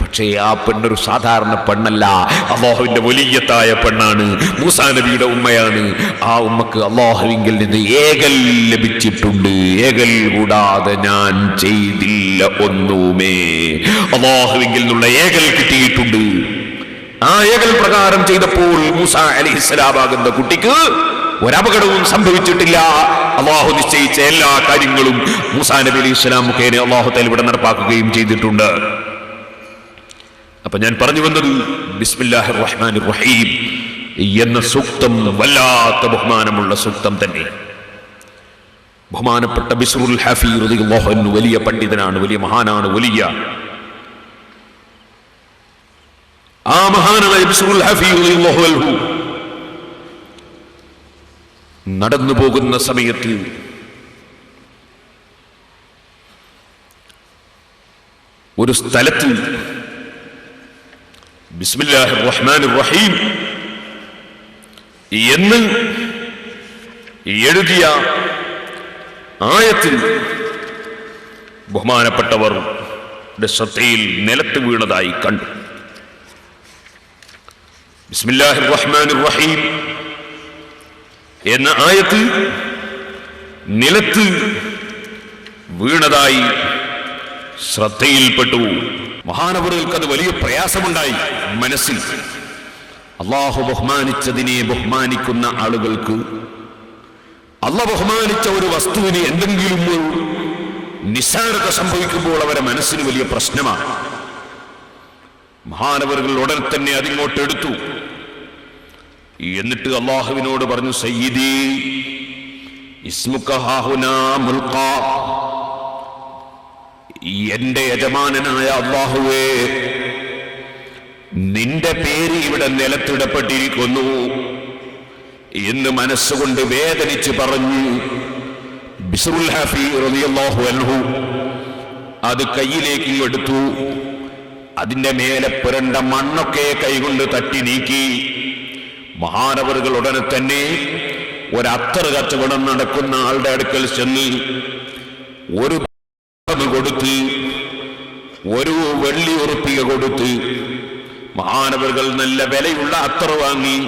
പക്ഷേ ആ പെണ്ണൊരു സാധാരണ പെണ്ണല്ല, അല്ലാഹുവിന്റെ വലിയത്തായ പെണ്ണാണ്. മൂസാ നബിയുടെ ഉമ്മയാണ്. ആ ഉമ്മക്ക് അല്ലാഹുവിങ്കിൽ നിന്ന് ഏകൽ ലഭിച്ചിട്ടുണ്ട്. ഏകൽ കൂടാതെ ഞാൻ ചെയ്തില്ല ഒന്നുമേ. അല്ലാഹുവിങ്കിൽ നിന്നുള്ള ഏകൽ കിട്ടിയിട്ടുണ്ട്. ആ ഏകൽ പ്രകാരം ചെയ്തപ്പോൾ മൂസാ അലൈഹിസ്സലാമാകുന്ന കുട്ടിക്ക് ഒരപകടവും സംഭവിച്ചിട്ടില്ല. അല്ലാഹു നിശ്ചയിച്ച എല്ലാ കാര്യങ്ങളും മൂസാ നബി അലൈഹി സ്വലാം മുഖേന അല്ലാഹു തആല ഇവിടെ നടപ്പാക്കുകയും ചെയ്തിട്ടുണ്ട്. അപ്പൊ ഞാൻ പറഞ്ഞു വന്നത് ബിസ്മില്ലാഹിർ റഹ്മാനിർ റഹീം എന്ന സൂക്തം വല്ലാത്ത ബഹുമാനമുള്ള സൂക്തം തന്നെ. ബഹുമാനപ്പെട്ട ബിസ്റുൽ ഹഫീ റളിയല്ലാഹു അൻഹു വലിയ പണ്ഡിതനാണ്, വലിയ മഹാനാണ്, വലിയ ആ മഹാനായ ബിസ്റുൽ ഹഫീ റളിയല്ലാഹു അൻഹു നടന്നു പോകുന്ന സമയത്ത് ഒരു സ്ഥലത്ത് ബിസ്മില്ലാഹിർ റഹ്മാനിർ റഹീം എന്ന് എഴുതിയ ആയത്തിൽ ബഹുമാനപ്പെട്ടവരുടെ ശ്രദ്ധയിൽ നിലത്ത് വീണതായി കണ്ടു. ബിസ്മില്ലാഹിർ റഹ്മാനിർ റഹീം എന്ന ആയത്ത് നിലത്ത് വീണതായി ശ്രദ്ധയിൽപ്പെട്ടു. മഹാനവറുകൾക്ക് അത് വലിയ പ്രയാസമുണ്ടായി മനസ്സിൽ. അല്ലാഹു ബഹുമാനിച്ചതിനെ ബഹുമാനിക്കുന്ന ആളുകൾക്ക്, അല്ലാഹു ബഹുമാനിച്ച ഒരു വസ്തുവിന് എന്തെങ്കിലും ഒരു നിസ്സാരത സംഭവിക്കുമ്പോൾ അവരുടെ മനസ്സിന് വലിയ പ്രശ്നമാണ്. മഹാനവറുകൾ ഉടൻ തന്നെ അതിങ്ങോട്ട് എടുത്തു. എന്നിട്ട് അല്ലാഹുവിനോട് പറഞ്ഞു, സയ്യിദി ഇസ്മുക ഹാഹുനാ മുൽഖാ, എന്റെ യജമാനനായ അല്ലാഹുവേ, നിന്റെ പേര് ഇവിടെ നിലത്തിടപ്പെട്ടിരിക്കുന്നു എന്ന് മനസ്സുകൊണ്ട് വേദനിച്ച് പറഞ്ഞു. ബിസ്റുൽ ഹഫീ റളിയല്ലാഹു അൻഹു അത് കയ്യിലേക്ക് എടുത്തു. അതിന്റെ മേലെ പുരണ്ട മണ്ണൊക്കെ കൈകൊണ്ട് തട്ടി നീക്കി. മഹാനവറുകൾ ഉടനെ തന്നെ ഒരത്തർ കച്ചവടം നടക്കുന്ന ആളുടെ അടുക്കൽ ചെന്ന് ഒരു കൊടുത്ത്, ഒരു വെള്ളി ഉറുപ്പിക കൊടുത്ത് മഹാനവറുകൾ നല്ല വിലയുള്ള അത്തർ വാങ്ങി.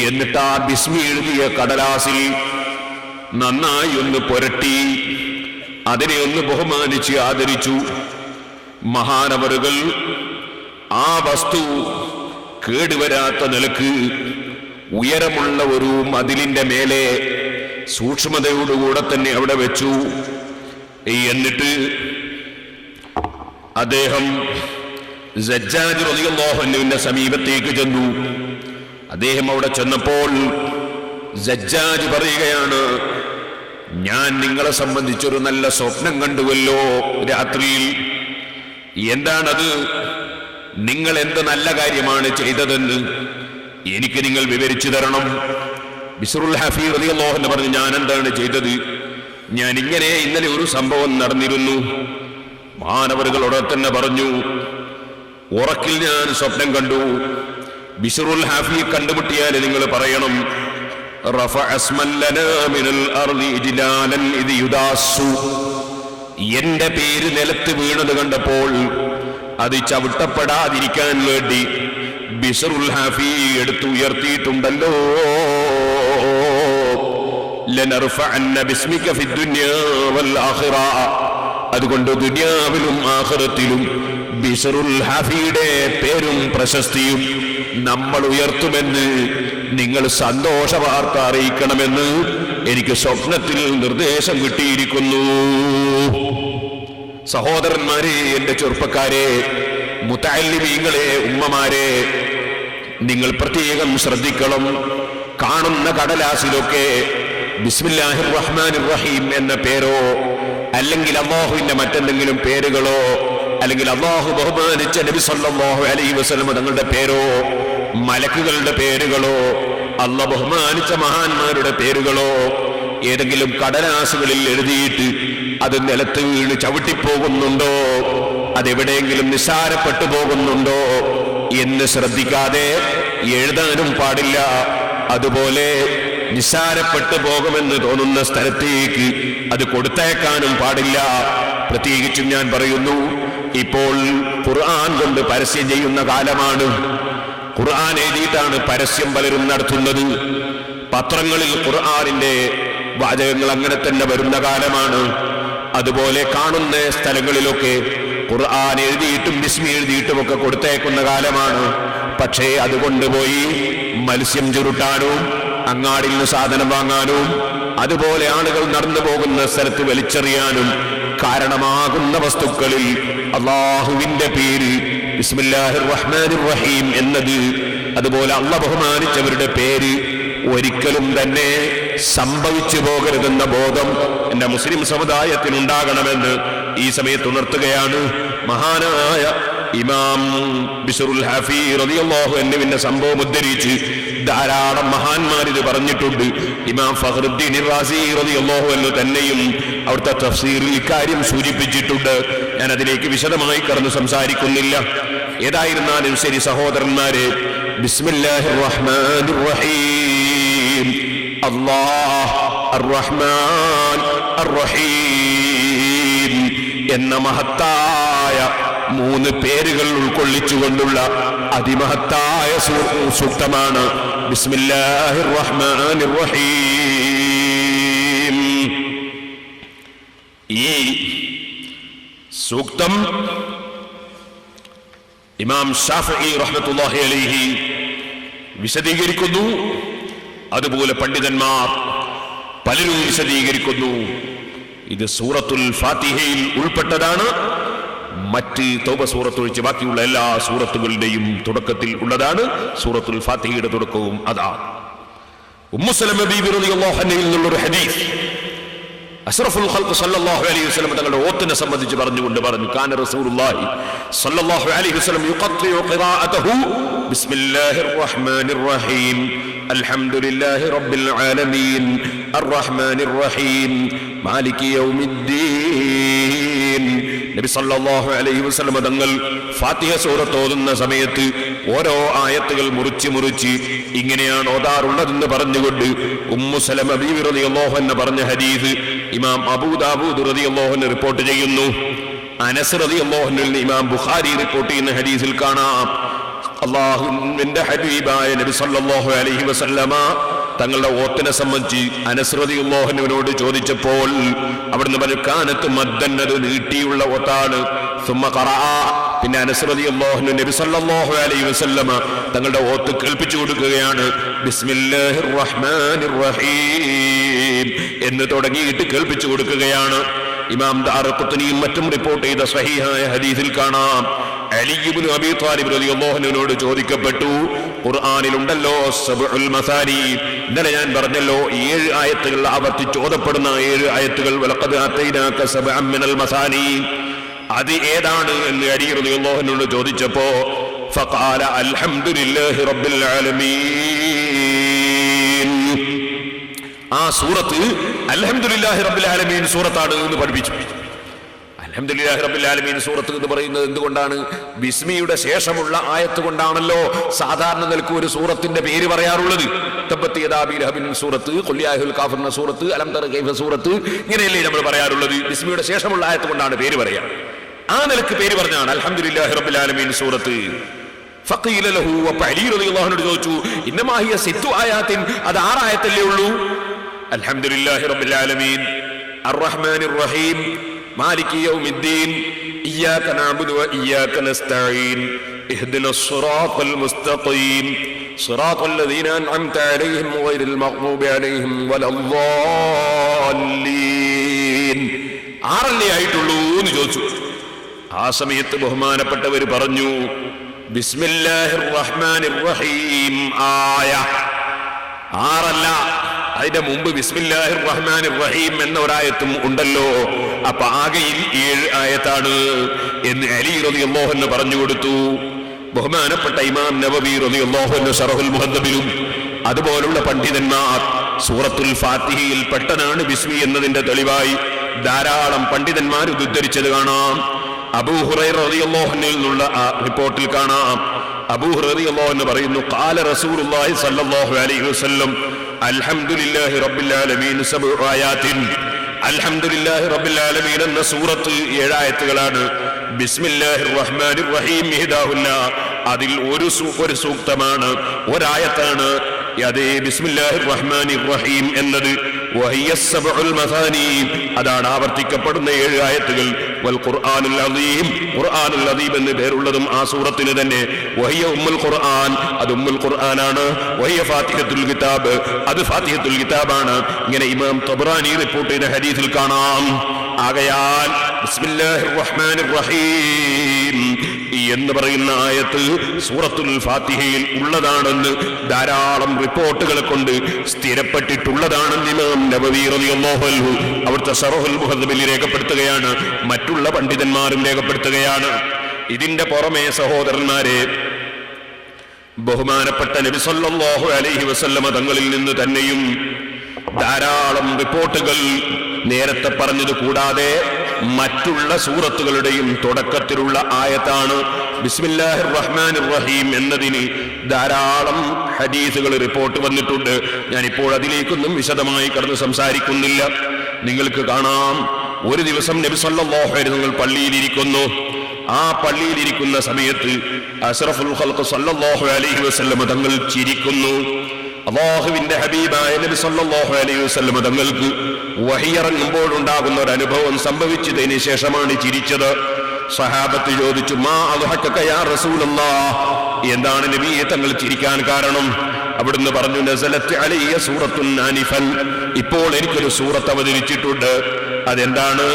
എന്നിട്ട് ആ ബിസ്മി എഴുതിയ കടലാസിൽ നന്നായി ഒന്ന് പുരട്ടി അതിനെ ഒന്ന് ബഹുമാനിച്ച് ആദരിച്ചു. മഹാനവറുകൾ ആ വസ്തു കേടുവരാത്ത നിലക്ക് ഉയരമുള്ള ഒരു മതിലിന്റെ മേലെ സൂക്ഷ്മതയോടുകൂടെ തന്നെ അവിടെ വെച്ചു. എന്നിട്ട് അദ്ദേഹം സജ്ജാജ് റളിയല്ലാഹു അൻഹുവിന്റെ സമീപത്തേക്ക് ചെന്നു. അദ്ദേഹം അവിടെ ചെന്നപ്പോൾ സജ്ജാജ് പറയുകയാണ്, ഞാൻ നിങ്ങളെ സംബന്ധിച്ചൊരു നല്ല സ്വപ്നം കണ്ടുവല്ലോ രാത്രിയിൽ. എന്താണത്? നിങ്ങൾ എന്ത് നല്ല കാര്യമാണ് ചെയ്തതെന്ന് എനിക്ക് നിങ്ങൾ വിവരിച്ചു തരണം. ബിശ്റുൽ ഹഫീ റളിയല്ലാഹു അൻഹു പറഞ്ഞു, ഞാൻ എന്താണ് ചെയ്തത്? ഞാൻ ഇങ്ങനെ ഇന്നലെ ഒരു സംഭവം നടന്നിരുന്നു. മഹാനവറുകളോട് തന്നെ പറഞ്ഞു, ഉറക്കിൽ ഞാൻ സ്വപ്നം കണ്ടു. ബിശ്റുൽ ഹഫീ കണ്ടുമുട്ടിയാൽ നിങ്ങൾ പറയണം, എന്റെ പേര് നിലത്ത് വീണത് കണ്ടപ്പോൾ അത് ചവിട്ടപ്പെടാതിരിക്കാൻ വേണ്ടി ബിശ്റുൽ ഹഫീ എടുത്ത് ഉയർത്തിയിട്ടുണ്ടല്ലോ. അതുകൊണ്ട് ദുനിയാവിലും ആഖിറത്തിലും ബിശ്റുൽ ഹഫീയുടെ പേരും പ്രശസ്തിയും നമ്മൾ ഉയർത്തുമെന്ന് നിങ്ങൾ സന്തോഷ വാർത്ത അറിയിക്കണമെന്ന് എനിക്ക് സ്വപ്നത്തിൽ നിർദ്ദേശം കിട്ടിയിരിക്കുന്നു. സഹോദരന്മാരെ, എന്റെ ചെറുപ്പക്കാരെ, മുതഅല്ലിമീങ്ങളെ, ഉമ്മമാരെ, നിങ്ങൾ പ്രത്യേകം ശ്രദ്ധിക്കണം. കാണുന്ന കടലാസിലൊക്കെ ബിസ്മില്ലാഹിർ റഹ്മാനിർ റഹീം എന്ന പേരോ അല്ലെങ്കിൽ അല്ലാഹുവിന്റെ മറ്റെന്തെങ്കിലും പേരുകളോ അല്ലെങ്കിൽ അല്ലാഹു ബഹുമാനിച്ച നബി സല്ലല്ലാഹു അലൈഹി വസല്ലം തങ്ങളുടെ പേരോ മലക്കുകളുടെ പേരുകളോ അല്ലാഹു ബഹുമാനിച്ച മഹാന്മാരുടെ പേരുകളോ ഏതെങ്കിലും കടലാസുകളിൽ എഴുതിയിട്ട് അത് നിലത്ത് വീണ് ചവിട്ടിപ്പോകുന്നുണ്ടോ, അതെവിടെയെങ്കിലും നിസ്സാരപ്പെട്ടു പോകുന്നുണ്ടോ എന്ന് ശ്രദ്ധിക്കാതെ എഴുതാനും പാടില്ല. അതുപോലെ നിസ്സാരപ്പെട്ടു പോകുമെന്ന് തോന്നുന്ന സ്ഥലത്തേക്ക് അത് കൊടുത്തേക്കാനും പാടില്ല. പ്രത്യേകിച്ചും ഞാൻ പറയുന്നു, ഇപ്പോൾ ഖുർആൻ കൊണ്ട് പരസ്യം ചെയ്യുന്ന കാലമാണ്. ഖുർആൻ എഴുതിയിട്ടാണ് പരസ്യം പലരും നടത്തുന്നത്. പത്രങ്ങളിൽ ഖുർആനിന്റെ വാചകങ്ങൾ അങ്ങനെ തന്നെ വരുന്ന കാലമാണ്. അതുപോലെ കാണുന്ന സ്ഥലങ്ങളിലൊക്കെ ഖുർആൻ എഴുതിയിട്ടും ബിസ്മി എഴുതിയിട്ടും ഒക്കെ കൊടുത്തേക്കുന്ന കാലമാണ്. പക്ഷേ അതുകൊണ്ടുപോയി മത്സ്യം ചുരുട്ടാനും അങ്ങാടിയിൽ നിന്ന് സാധനം വാങ്ങാനും അതുപോലെ ആളുകൾ നടന്നു പോകുന്ന സ്ഥലത്ത് വലിച്ചെറിയാനും കാരണമാകുന്ന വസ്തുക്കളിൽ അല്ലാഹുവിന്റെ പേര് ബിസ്മില്ലാഹിർ റഹ്മാനിർ റഹീം എന്നത്, അതുപോലെ അല്ലാഹു ബഹുമാനിച്ചവരുടെ പേര് ഒരിക്കലും തന്നെ സംഭവിച്ചു പോകരുതെന്ന ബോധം എന്റെ മുസ്ലിം സമുദായത്തിനുണ്ടാകണമെന്ന് ഈ സമയത്ത് ഉണർത്തുകയാണ്. മഹാനായ ഇമാം ബിശ്റുൽ ഹഫീ റളിയല്ലാഹു അൻഹുവിന്റെ സംഭവം ഉദ്ധരിച്ച് ധാരാളം മഹാന്മാർ ഇത് പറഞ്ഞിട്ടുണ്ട്. ഇമാം ഫഖ്റുദ്ദീൻ റാസി റളിയല്ലാഹു അൻഹു തന്നെയും അവിടുത്തെ തഫ്സീറിൽ ഇക്കാര്യം സൂചിപ്പിച്ചിട്ടുണ്ട്. ഞാൻ അതിലേക്ക് വിശദമായി കടന്നു സംസാരിക്കുന്നില്ല. ഏതായിരുന്നാലും ശരി സഹോദരന്മാരെ, ബിസ്മില്ലാഹിർ റഹ്മാനിർ റഹീം, അല്ലാഹ് അർ-റഹ്മാൻ അർ-റഹീം എന്ന മഹത്തായ 3 പേരുകൾ ഉൾക്കൊള്ളിച്ചുകൊണ്ടുള്ള അതിമഹത്തായ സൂക്തമാണ് ബിസ്മില്ലാഹിർ റഹ്മാനിർ റഹീം. ഈ സൂക്തം ഇമാം ശാഫിഈ റഹ്മത്തുള്ളാഹി അലൈഹി വിശദീകരിക്കുന്നു. അതുപോലെ പണ്ഡിതന്മാർ പലരും വിശദീകരിക്കുന്നു. ഇത് സൂറത്തുൽ ഫാത്തിഹയിൽ ഉൾപ്പെട്ടതാണ്. മറ്റ് തൗബ സൂറത്ത് ഒഴിച്ച് ബാക്കിയുള്ള എല്ലാ സൂറത്തുകളുടെയും തുടക്കത്തിൽ ഉള്ളതാണ്. സൂറത്തുൽ ഫാത്തിഹയുടെ തുടക്കവും അതാണ്. ഉമ്മു സലമ ബീബി റളിയല്ലാഹു അൻഹയിൽ നിന്നുള്ള ഹദീസ് അഷ്റഫുൽ ഖൽഖ് സല്ലല്ലാഹു അലൈഹി വസല്ലം തങ്ങളുടെ ഓത്തിനെ സംബന്ധിച്ച് പറഞ്ഞുകൊണ്ട് പറഞ്ഞു, കാന റസൂലുള്ളാഹി സല്ലല്ലാഹു അലൈഹി വസല്ലം യുഖത്തിഉ ഖിറാഅതഹു ബിസ്മില്ലാഹിർ റഹ്മാനിർ റഹീം അൽഹംദുലില്ലാഹി റബ്ബിൽ ആലമീൻ അർറഹ്മാനിർ റഹീം മാലികി യൗമിദ്ദീൻ. നബി സല്ലല്ലാഹു അലൈഹി വസല്ലം തങ്ങൾ ഫാത്തിഹ സൂറത്ത് ഓതുന്ന സമയത്ത് ഓരോ ആയത്തുകൾ മുറിച്ച് ഇങ്ങനെയാണ് ഓതാറുള്ളതെന്ന് പറഞ്ഞുകൊണ്ട് ഉമ്മു സലമ ബീവി റളിയല്ലാഹു അൻഹ പറഞ്ഞ ഹദീസ് ഇമാം അബൂ ദാവൂദ് റളിയല്ലാഹു അൻഹു റിപ്പോർട്ട് ചെയ്യുന്നു. അനസ് റളിയല്ലാഹു അൻഹു ഇമാം ബുഖാരി റിപ്പോർട്ട് ചെയ്യുന്ന ഹദീസിൽ കാണാം, അല്ലാഹുവിന്റെ ഹബീബായ നബി സല്ലല്ലാഹു അലൈഹി വസല്ലമ തങ്ങളുടെ ഓത്തിനെ സംബന്ധിച്ച് അനസ് റളിയല്ലാഹു അൻഹുവിനോട് ചോദിച്ചപ്പോൾ അവിടുന്ന് പറഞ്ഞു കാനത്ത് മദ്ദൻ, അത് നീട്ടിയുള്ള ഓത്താണ്. സുമ്മ ഖറഅ, പിന്നെ അനസ് റളിയല്ലാഹു അൻഹു നബി സല്ലല്ലാഹു അലൈഹി വസല്ലമ തങ്ങളുടെ ഓത്ത് കേൾപ്പിച്ചു കൊടുക്കുകയാണ്. ബിസ്മില്ലാഹിർ റഹ്മാനിർ റഹീം എന്ന് തുടങ്ങിയിട്ട് കേൾപ്പിച്ചു കൊടുക്കുകയാണ്. ഇമാം ദാറഖുത്നിയും മറ്റും റിപ്പോർട്ട് ചെയ്ത സ്വഹീഹായ ഹദീസിൽ കാണാം, അലി ഇബ്നു അബീ ത്വാലിബ് റളിയല്ലാഹു അൻഹുവിനോട് ചോദിക്കപ്പെട്ടു, ഖുർആനിലുണ്ടല്ലോ സബ്ഉൽ മസാനി, ഇന്നലെ ഞാൻ പറഞ്ഞല്ലോ 7 ആയത്തുകൾ ആവർത്തിച്ച് ഓതപ്പെടുന്ന 7 ആയത്തുകൾ, വലഖദ് ആതൈനാക സബ്അൻ മിനൽ മസാനി, അത് ഏതാണ് എന്ന് അലി റളിയല്ലാഹു അൻഹുവിനോട് ചോദിച്ചപ്പോ ഫഖാല അൽഹംദുലില്ലാഹി റബ്ബിൽ ആലമീൻ, ആ സൂറത്ത് അൽഹംദുലില്ലാഹി റബ്ബിൽ ആലമീൻ സൂറത്താണ് എന്ന് പഠിപ്പിച്ചു. അൽഹംദുലില്ലാഹി റബ്ബിൽ ആലമീൻ സൂറത്ത് എന്ന് പറയുന്നത് എന്തുകൊണ്ടാണ്? ബിസ്മിയുടെ ശേഷമുള്ള ആയത്ത് കൊണ്ടാണല്ലോ സാധാരണ നിലക്ക് ഒരു സൂറത്തിന്റെ പേര് പറയാറുള്ളത്. തബ്ബത് യദാ അബീ ലഹബിൻ സൂറത്ത്, ഖുൽ യാ അയ്യുഹൽ കാഫിറൂൻ സൂറത്ത്, അലം തറ കൈഫ സൂറത്ത്, ഇങ്ങനെയല്ലേ നമ്മൾ പറയാറുള്ളത്. ബിസ്മിയുടെ ശേഷമുള്ള ആയത്ത് കൊണ്ടാണ് പേര് പറയാ. ആ നിലക്ക് പേര് പറഞ്ഞാണ് അൽഹംദുലില്ലാഹി റബ്ബിൽ ആലമീൻ സൂറത്ത്. ഫഖീല ലഹു, അലി റളിയല്ലാഹു അൻഹു ചോദിച്ചു, ഇന്നമാ ഹിയ 6 ആയാത്തിൻ, അത് 6 ആയത്തല്ലേ ഉള്ളൂ. അൽഹംദുലില്ലാഹി റബ്ബിൽ ആലമീൻ അർറഹ്മാനിർ റഹീം മാലികി യൗമിദ്ദീൻ ഇയ്യാക നഅ്ബുദു വ ഇയ്യാക നസ്തഈൻ ഇഹ്ദിനസ് സിറാത്തൽ മുസ്തഖീം സിറാത്തൽ ലദീന അൻഅംത അലൈഹിം ഗൈറിൽ മഗ്ദൂബി അലൈഹിം വലദ്ദാല്ലീൻ. 6 ആയിട്ടുള്ളൂ എന്ന് ചോദിച്ചു. ആ സമയത്ത് ബഹുമാനപ്പെട്ടവർ പറഞ്ഞു, ബിസ്മില്ലാഹിർ റഹ്മാനിർ റഹീം ആയ 6 അതിന്റെ മുമ്പ് ബിസ്മില്ലാഹിർ റഹ്മാനിർ റഹീം എന്ന ഒരായത്തും ഉണ്ടല്ലോ, അപ്പൊ ആകെയിൽ 7 ആയത്താണ് എന്ന് അലി റളിയല്ലാഹു അൻഹു പറഞ്ഞു കൊടുത്തു. ബഹുമാനപ്പെട്ട ഇമാം നവവി റളിയല്ലാഹു അൻഹു ശറഹുൽ മുഹദ്ദബിലും അതുപോലുള്ള പണ്ഡിതന്മാർ സൂറത്തുൽ ഫാത്തിഹയിൽ പെട്ടതാണ് ബിസ്മി എന്നതിന്റെ തെളിവായി ധാരാളം പണ്ഡിതന്മാർ ഉദ്ധരിച്ചത് കാണാം. അബൂ ഹുറൈറ റളിയല്ലാഹു അൻഹുവിൽ നിന്നുള്ള റിപ്പോർട്ടിൽ കാണാം, അബൂ ഹുറൈറ റളിയല്ലാഹു അൻഹു പറയുന്നു, ഖാല റസൂലുള്ളാഹി സ്വല്ലല്ലാഹു അലൈഹി വസല്ലം അൽഹംദുലില്ലാഹി റബ്ബിൽ ആലമീൻ 7 ആയാത്തിൻ. അൽഹംദുലില്ലാഹി റബ്ബിൽ ആലമീൻ എന്ന സൂറത്ത് 7 ആയത്തുകളാണ്. ബിസ്മില്ലാഹിർ റഹ്മാനിർ റഹീം ഇഹ്ദാഹുന്ന, അതിൽ ഒരു സൂക്തമാണ്, ഒരായത്താണ് അതേ ബിസ്മില്ലാഹിർ റഹ്മാനിർ റഹീം എന്നത്. വഹിയസ് സബ്ഉൽ മസാനി, അതാണ് ആവർത്തിക്കപ്പെടുന്ന 7 ആയത്തുകൾ. വൽ ഖുർആനുൽ അദീം, ഖുർആനുൽ അദീം എന്ന് പേരുള്ളതും ആ സൂറത്തിന് തന്നെ. വഹിയ ഉമ്മുൽ ഖുർആൻ, അത് ഉമ്മുൽ ഖുർആനാണ്. വഹിയ ഫാത്തിഹത്തുൽ കിതാബ്, അത് ഫാത്തിഹത്തുൽ കിതാബാണ്. ഇങ്ങനെ ഇമാം തബ്റാനി റിപ്പോർട്ട് ചെയ്ത ഹദീസിൽ കാണാം. ആകയാൽ ബിസ്മില്ലാഹിർ റഹ്മാനിർ റഹീം എന്ന് പറയുന്ന ആയത്ത് സൂറത്തുൽ ഫാത്തിഹയിൽ ഉള്ളതാണെന്ന് ധാരാളം റിപ്പോർട്ടുകളെ കൊണ്ട് സ്ഥിരപ്പെട്ടിട്ടുള്ളതാണെന്ന് ഇമാം നബവി റളിയല്ലാഹു അൻഹു അവിടുത്തെ ശറഹുൽ മുഹദ്ദബിൽ രേഖപ്പെടുത്തുകയാണ്, മറ്റുള്ള പണ്ഡിതന്മാരും രേഖപ്പെടുത്തുകയാണ്. ഇതിന്റെ പുറമെ സഹോദരന്മാരെ, ബഹുമാനപ്പെട്ട നബി സല്ലല്ലാഹു അലൈഹി വസല്ലമ തങ്ങളിൽ നിന്ന് തന്നെയും ധാരാളം റിപ്പോർട്ടുകൾ നേരത്തെ പറഞ്ഞത് കൂടാതെ മറ്റുള്ള സൂറത്തുകളുടെയും തുടക്കത്തിലുള്ള ആയത്താണ് ബിസ്മില്ലാഹിർ റഹ്മാനിർ റഹീം എന്നതിന് ധാരാളം ഹദീസുകൾ റിപ്പോർട്ട് വന്നിട്ടുണ്ട്. ഞാനിപ്പോൾ അതിലേക്കൊന്നും വിശദമായി കടന്ന് സംസാരിക്കുന്നില്ല. നിങ്ങൾക്ക് കാണാം, ഒരു ദിവസം നബി സല്ലല്ലാഹു അലൈഹി വസല്ലം പള്ളിയിലിരിക്കുന്നു. ആ പള്ളിയിലിരിക്കുന്ന സമയത്ത് അഷ്റഫുൽ ഖൽഖ് സല്ലല്ലാഹു അലൈഹി വസല്ലം തങ്ങൾ ചിരിക്കുന്നു. അല്ലാഹുവിന്റെ ഹബീബായ നബി സല്ലല്ലാഹു അലൈഹി വസല്ലം തങ്ങൾക്ക് വഹി ഇറങ്ങുമ്പോഴുണ്ടാകുന്ന ഒരു അനുഭവം സംഭവിച്ചതിന് ശേഷമാണ് ചിരിച്ചത്. സഹാബത്ത് ചോദിച്ചു, മാ അദ്ഹകക യാ റസൂലല്ലാഹ്, എന്താണ് നബിയെ തങ്ങൾ ചിരിക്കാൻ കാരണം? അവിടുന്ന് പറഞ്ഞു, നസലത്ത് അലയ്യ സൂറത്തുൻ ആനിഫൻ, ഇപ്പോൾ എനിക്കൊരു സൂറത്ത് അവതരിച്ചിട്ടുണ്ട്. അതെന്താണ്?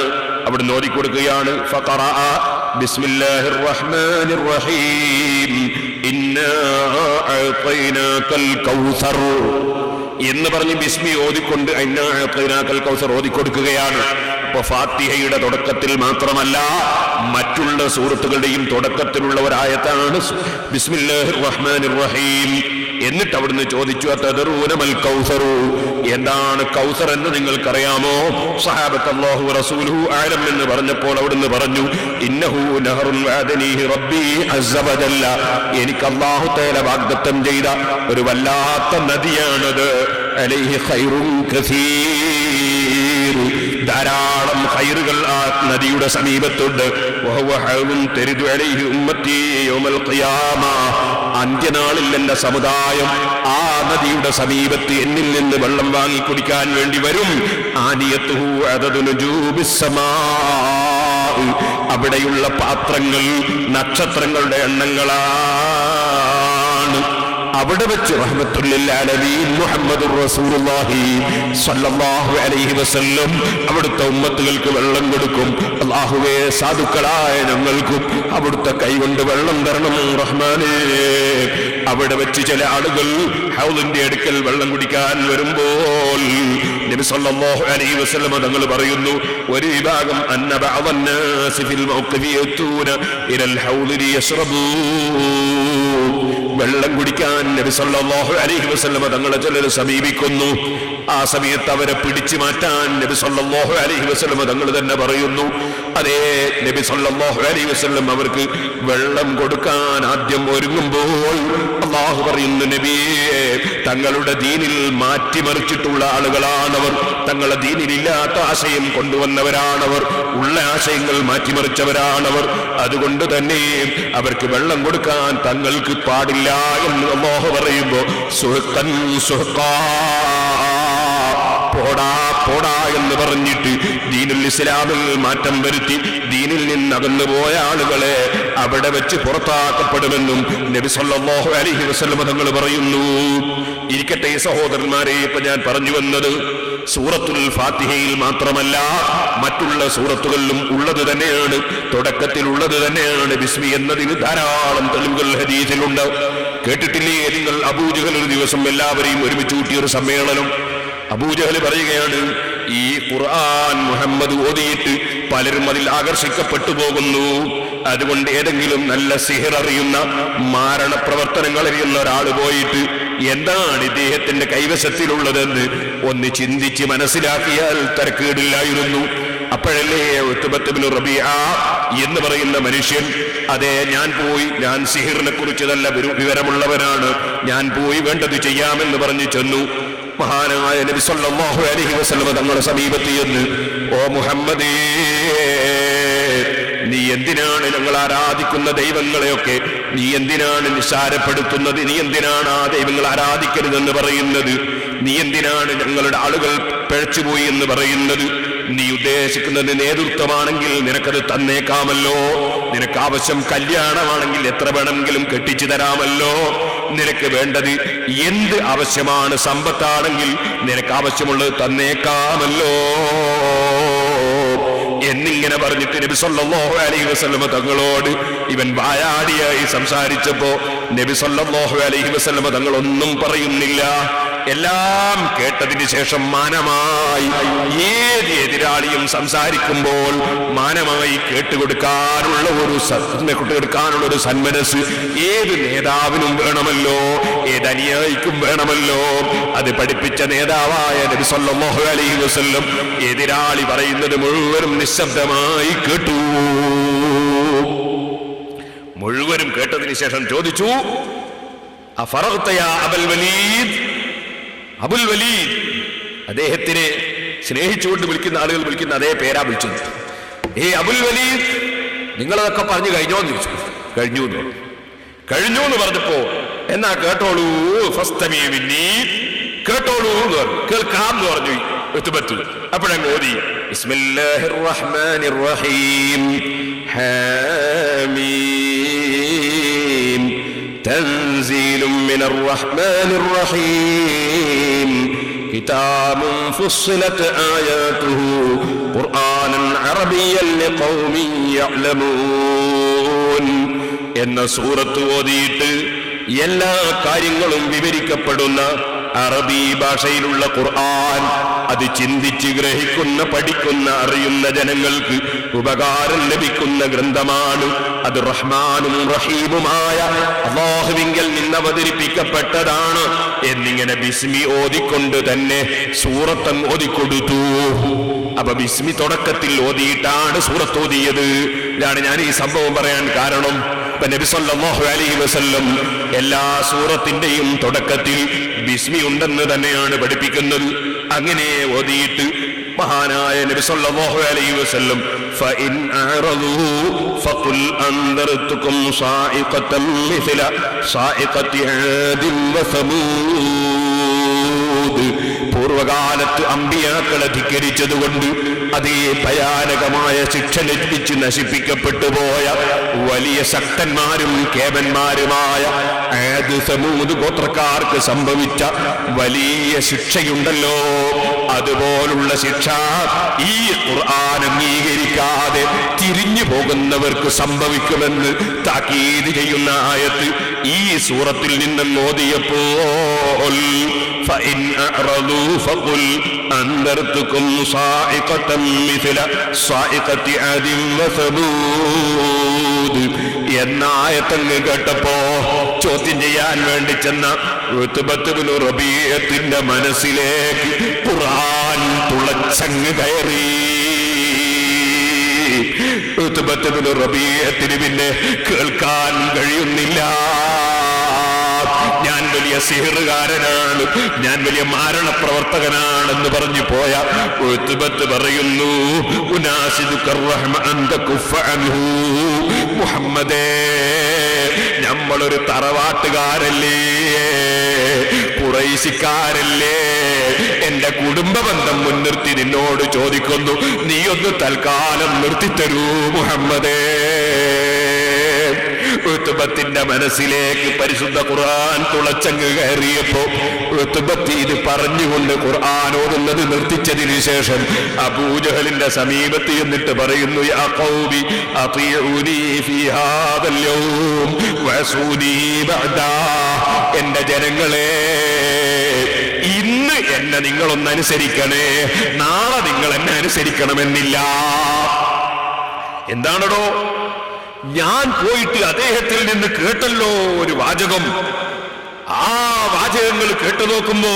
അവിടുന്ന് ഓതിക്കൊടുക്കുകയാണ്. ഫഖറഅ ബിസ്മില്ലാഹിർ റഹ്മാനിർ റഹീം ഇന്നാ അഅതൈനാകൽ കൗസർ എന്ന് പറഞ്ഞ് ബിസ്മി ഓതിക്കൊണ്ട് ഇന്നാ അഅതൈനാകൽ കൗസർ ഓതിക്കൊടുക്കുകയാണ്. അപ്പൊ ഫാത്തിഹയുടെ തുടക്കത്തിൽ മാത്രമല്ല, മറ്റുള്ള സൂറത്തുകളുടെയും തുടക്കത്തിലുള്ള ഒരായത്താണ് ബിസ്മില്ലാഹിർ റഹ്മാനിർ റഹീം. എന്നിട്ട് അവിടുന്ന് ചോദിച്ചു, അതദറൂന മൽ കൗസറു, എന്താണ് കൗസർ എന്ന് നിങ്ങൾക്കറിയാമോ? സഹാബത്ത് അല്ലാഹു റസൂലുഹു അഅലം എന്ന് പറഞ്ഞപ്പോൾ അവിടുന്ന് പറഞ്ഞു, ഇന്നഹു നഹറുൻ വഅദനീഹി റബ്ബി അസ്സ വജല്ല, എനിക്ക് അല്ലാഹു തആല വാഗ്ദത്തം ചെയ്ത ഒരു വല്ലാത്ത നദിയാണത്. അലൈഹി ഖൈറുൻ കസീർ, ധാരാളം ഖൈറുകൾ ആ നദിയുടെ സമീപത്തുണ്ട്. അന്ത്യനാളിൽ എന്റെ സമുദായം ആ നദിയുടെ സമീപത്ത് എന്നിൽ നിന്ന് വെള്ളം വാങ്ങി കുടിക്കാൻ വേണ്ടി വരും. ആനിയത്തുഹു അദദു നുജൂബിസ് സമാ, അവിടെയുള്ള പാത്രങ്ങൾ നക്ഷത്രങ്ങളുടെ എണ്ണങ്ങളാണ്. അവിടെ വെച്ച് റഹ്മത്തുല്ലിൽ ആലമീൻ മുഹമ്മദുർ റസൂലുള്ളാഹി സ്വല്ലല്ലാഹു അലൈഹി വസല്ലം അവിടുത്തെ ഉമ്മത്തുകൾക്ക് വെള്ളം കൊടുക്കും. അല്ലാഹുവേ, സാധുക്കളായ ഞങ്ങൾക്കും അവിടുത്തെ കൈകൊണ്ട് വെള്ളം തരണം റഹ്മാനേ. അവിടെ വെച്ച് ചില ആളുകൾ ഹൗദിന്റെ അടുക്കൽ വെള്ളം കുടിക്കാൻ വരുമ്പോൾ നബി സല്ലല്ലാഹു അലൈഹി വസല്ലം തങ്ങൾ പറയുന്നു, ഒരു വിഭാഗം അന്ന ബഅദന്നാസി ഫിൽ മൗഖിഫി യതൂന ഇലൽ ഹൗദി യശ്റബൂ, വെള്ളം കുടിക്കാൻ നബി സല്ലല്ലാഹു അലൈഹി വസല്ലം തങ്ങളെ ചിലർ സമീപിക്കുന്നു. ആ സമയത്ത് അവരെ പിടിച്ചു മാറ്റാൻ നബി സല്ലല്ലാഹു അലൈഹി വസല്ലം തങ്ങൾ തന്നെ പറയുന്നു. അതേ നബി സല്ലല്ലാഹു അലൈഹി വസല്ലം അവർക്ക് വെള്ളം കൊടുക്കാൻ ആദ്യം ഒരുങ്ങുമ്പോൾ അല്ലാഹു പറയുന്നു, നബിയെ, തങ്ങളുടെ ദീനിൽ മാറ്റിമറിച്ചിട്ടുള്ള ആളുകളാണവർ, തങ്ങളുടെ ദീനിലില്ലാത്ത ആശയം കൊണ്ടുവന്നവരാണവർ, ഉള്ള ആശയങ്ങൾ മാറ്റിമറിച്ചവരാണവർ. അതുകൊണ്ട് തന്നെ അവർക്ക് വെള്ളം കൊടുക്കാൻ തങ്ങൾക്ക് പാടില്ല എന്ന് അല്ലാഹു പറയുമ്പോ സുഹ്ഖൻ സുഹ്ഖാ, പോടാ പോടാ എന്ന് പറഞ്ഞിട്ട് ദീനുൽ ഇസ്ലാമിൽ മാറ്റം വരുത്തി ദീനിൽ നിന്ന് അകന്നു പോയ ആളുകളെ അവിടെ വെച്ച് പുറത്താക്കപ്പെടുമെന്നും നബി സല്ലല്ലാഹു അലൈഹി വസല്ലം തങ്ങൾ പറയുന്നു. ഇരിക്കട്ടെ സഹോദരന്മാരെ, ഇപ്പൊ ഞാൻ പറഞ്ഞു വന്നത് സൂറത്തുൽ ഫാത്തിഹയിൽ മാത്രമല്ല, മറ്റുള്ള സൂറത്തുകളിലും ഉള്ളത് തന്നെയാണ്, തുടക്കത്തിലുള്ളത് തന്നെയാണ്. ബിസ്മി എന്നതിന് ധാരാളം തെളിവുകൾ ഹദീസിലുണ്ട്. കേട്ടിട്ടില്ലേ നിങ്ങൾ? അബൂജഹൽ ഒരു ദിവസം എല്ലാവരെയും ഒരുമിച്ച് കൂട്ടിയൊരു സമ്മേളനം. അബൂജഹൽ പറയുകയാണ്, ഈ ഖുർആൻ മുഹമ്മദ് ഓതിയിട്ട് പലരും അതിൽ ആകർഷിക്കപ്പെട്ടു പോകുന്നു. അതുകൊണ്ട് ഏതെങ്കിലും നല്ല സിഹിർ അറിയുന്ന, മാരണ പ്രവർത്തനങ്ങൾ അറിയുന്ന ഒരാൾ പോയിട്ട് എന്താണ് ഇദ്ദേഹത്തിന്റെ കൈവശത്തിലുള്ളതെന്ന് ഒന്ന് ചിന്തിച്ച് മനസ്സിലാക്കിയാൽ തരക്കേടില്ലായിരുന്നു. അപ്പോഴല്ലേ ഉത്ബത്ത് ഇബ്നു റബീഅ എന്ന് പറയുന്ന മനുഷ്യൻ, അതെ ഞാൻ സിഹിറിനെ കുറിച്ച് നല്ല വിവരമുള്ളവനാണ്, ഞാൻ പോയി വേണ്ടത് ചെയ്യാമെന്ന് പറഞ്ഞു ചെന്നു. മഹാനായ നബി സല്ലല്ലാഹു അലൈഹി വസല്ലം തങ്ങളുടെ സമീപത്ത് എന്ന്, ഓ മുഹമ്മദേ, നീ എന്തിനാണ് ഞങ്ങൾ ആരാധിക്കുന്ന ദൈവങ്ങളെയൊക്കെ നീ എന്തിനാണ് നിസ്സാരപ്പെടുത്തുന്നത്? നീ എന്തിനാണ് ആ ദൈവങ്ങൾ ആരാധിക്കരുതെന്ന് പറയുന്നത്? നീ എന്തിനാണ് ഞങ്ങളുടെ ആളുകൾ പിഴച്ചുപോയി എന്ന് പറയുന്നത്? നീ ഉദ്ദേശിക്കുന്നത് നേതൃത്വമാണെങ്കിൽ നിനക്കത് തന്നേക്കാമല്ലോ. നിനക്ക് ആവശ്യം കല്യാണമാണെങ്കിൽ എത്ര വേണമെങ്കിലും കെട്ടിച്ചു തരാമല്ലോ. നിനക്ക് വേണ്ടത് എന്ത് ആവശ്യമാണ്, സമ്പത്താണെങ്കിൽ നിനക്ക് ആവശ്യമുള്ളത് തന്നേക്കാമല്ലോ എന്നിങ്ങനെ പറഞ്ഞിട്ട് നബി സല്ലല്ലാഹു അലൈഹി വസല്ലം തങ്ങളോട് ഇവൻ വായാടിയായി സംസാരിച്ചപ്പോ നബി സല്ലല്ലാഹു അലൈഹി വസല്ലം തങ്ങൾ ഒന്നും പറയുന്നില്ല. എല്ലാം കേട്ടതിന് ശേഷം മാനമായി, ഏത് എതിരാളിയും സംസാരിക്കുമ്പോൾ മാനമായി കേട്ടുകൊടുക്കാനുള്ള ഒരു സന്മനസ് ഏത് നേതാവിനും വേണമല്ലോ, ഏത് അനുയായിക്കും വേണമല്ലോ. അത് പഠിപ്പിച്ച നേതാവായ നബി സല്ലല്ലാഹു അലൈഹി വസല്ലം എതിരാളി പറയുന്നത് മുഴുവനും നിശബ്ദമായി കേട്ടു. മുഴുവനും കേട്ടതിന് ശേഷം ചോദിച്ചു, അഫറഗ്ത യാ അബൽ വലീദ്. അബുൽ വലീദ്, അദ്ദേഹത്തിനെ സ്നേഹിച്ചുകൊണ്ട് വിളിക്കുന്ന ആളുകൾ വിളിക്കുന്ന അതേ പേരാ വിളിച്ചത്. അബുൽ വലീദ്, നിങ്ങളതൊക്കെ പറഞ്ഞു കഴിഞ്ഞോന്ന് ചോദിച്ചു. കഴിഞ്ഞു എന്ന് പറഞ്ഞപ്പോ എന്നാ കേട്ടോളൂ, ഫസ്തമീ മിന്നീ, കേട്ടോളൂ എന്ന് പറഞ്ഞു, കേൾക്കാം എന്ന് പറഞ്ഞു ഉത്ബത്ത്. അപ്പോഴങ്ങ് ഓതി, ബിസ്മില്ലാഹിർ റഹ്മാനിർ റഹീം, ഹാമീം, തൻസീലും മിനർ റഹ്മാനിർ റഹീം, കിതാബുൻ ഫുസ്സിലത് ആയാതുഹു ഖുർആനൻ അറബിയ്യൻ ലിഖൗമിൻ യഅലമൂൻ എന്ന സൂറത്ത് ഓതിയിട്ട് എല്ലാ കാര്യങ്ങളും വിവരിക്കപ്പെടുന്ന അറബി ഭാഷയിലുള്ള ഖുർആൻ, അത് ചിന്തിച്ച് ഗ്രഹിക്കുന്ന, പഠിക്കുന്ന, അറിയുന്ന ജനങ്ങൾക്ക് ഉപകാരം ലഭിക്കുന്ന ഗ്രന്ഥമാണ്. അത് റഹ്മാനും റഹീമുമായ അല്ലാഹുവിങ്കൽ നിന്ന് അവതരിപ്പിക്കപ്പെട്ടതാണ് എന്നിങ്ങനെ ബിസ്മി ഓതിക്കൊണ്ട് തന്നെ സൂറത്ത് ഓതിക്കൊടുത്തു. അപ്പൊ ബിസ്മി തുടക്കത്തിൽ ഓതിയിട്ടാണ് സൂറത്ത് ഓതിയത്. ഇതാണ് ഞാൻ ഈ സംഭവം പറയാൻ കാരണം. നബി സല്ലല്ലാഹു അലൈഹി വസല്ലം എല്ലാ സൂറത്തിന്റെയും തുടക്കത്തിൽ ബിസ്മി ഉണ്ടെന്ന് തന്നെയാണ് പഠിപ്പിക്കുന്നത്. അങ്ങനെ ഓതിയിട്ട് മഹാനായ നബി സല്ലല്ലാഹു അലൈഹി വസല്ലം ഫഇൻ അറദൂ ഫഖുൽ അൻദർതുകും സായിഖതൻ മിസ്ല സായിഖതി ആദിൻ വസമൂദ്. പൂർവകാലത്ത് അമ്പിയാക്കളെ ധിക്കരിച്ചതുകൊണ്ട് അതേ ഭയാനകമായ ശിക്ഷ ലഭിച്ച് നശിപ്പിക്കപ്പെട്ടു പോയ വലിയ ശക്തന്മാരും കേവന്മാരുമായ ആദ് സമൂദ് ഗോത്രക്കാർക്ക് സംഭവിച്ച വലിയ ശിക്ഷയുണ്ടല്ലോ, അതുപോലുള്ള ശിക്ഷ ഈ ഖുർആൻ അംഗീകരിക്കാതെ തിരിഞ്ഞു പോകുന്നവർക്ക് സംഭവിക്കുമെന്ന് താക്കീത് ചെയ്യുന്ന ആയത്ത് ഈ സൂറത്തിൽ നിന്ന് ഓതിയപ്പോൾ فإن أعرضوا فقل أنذرتكم صاعقة مثل صاعقة عاد وثمود എന്ന ആയത്തങ്ങ് കേട്ടപ്പോ ചോദ്യം ചെയ്യാൻ വേണ്ടി ചെന്ന ഉത്ബത്ത് ബിൻ റബീഅത്തിന്റെ മനസ്സിലേക്ക് ഖുർആൻ തുളച്ചങ്ങ് കയറി. ഉത്ബത്ത് ബിൻ റബീഅത്തിന് പിന്നെ കേൾക്കാൻ കഴിയുന്നില്ല. ഞാൻ വലിയ സിഹ്റുകാരനാണ്, ഞാൻ വലിയ മാരണപ്രവർത്തകനാണെന്ന് പറഞ്ഞു പോയ ഉത്ബത്ത് പറയുന്നു, മുഹമ്മദേ, നമ്മളൊരു തറവാട്ടുകാരല്ലേ, ഖുറൈശിക്കാരല്ലേ, എന്റെ കുടുംബ ബന്ധം മുൻനിർത്തി നിന്നോട് ചോദിക്കുന്നു, നീ ഒന്ന് തൽക്കാലം നിർത്തിത്തരൂ മുഹമ്മദേ. ഉത്ബത്തിന്റെ മനസ്സിലേക്ക് പരിശുദ്ധ ഖുർആൻ തുളച്ചങ്ങ് കയറിയപ്പോ ഉത്ബത്ത് ഇത് പറഞ്ഞുകൊണ്ട് ഖുർആൻ ഓതുന്നത് നിർത്തിച്ചതിന് ശേഷം അബൂജഹലിന്റെ സമീപത്ത് എന്നിട്ട് പറയുന്നു, യാ ഖൗമി അതീഉനി ഫീ ഹാദൽ യൗം വഅസൂനി ബഅദാ. എന്റെ ജനങ്ങളെ, ഇന്ന് എന്നെ നിങ്ങളൊന്ന് അനുസരിക്കണേ, നാളെ നിങ്ങൾ എന്നെ അനുസരിക്കണമെന്നില്ല. എന്താണോ ഞാൻ പോയിട്ട് അദ്ദേഹത്തിൽ നിന്ന് കേട്ടല്ലോ ഒരു വാചകം, ആ വാചകങ്ങൾ കേട്ടു നോക്കുമ്പോ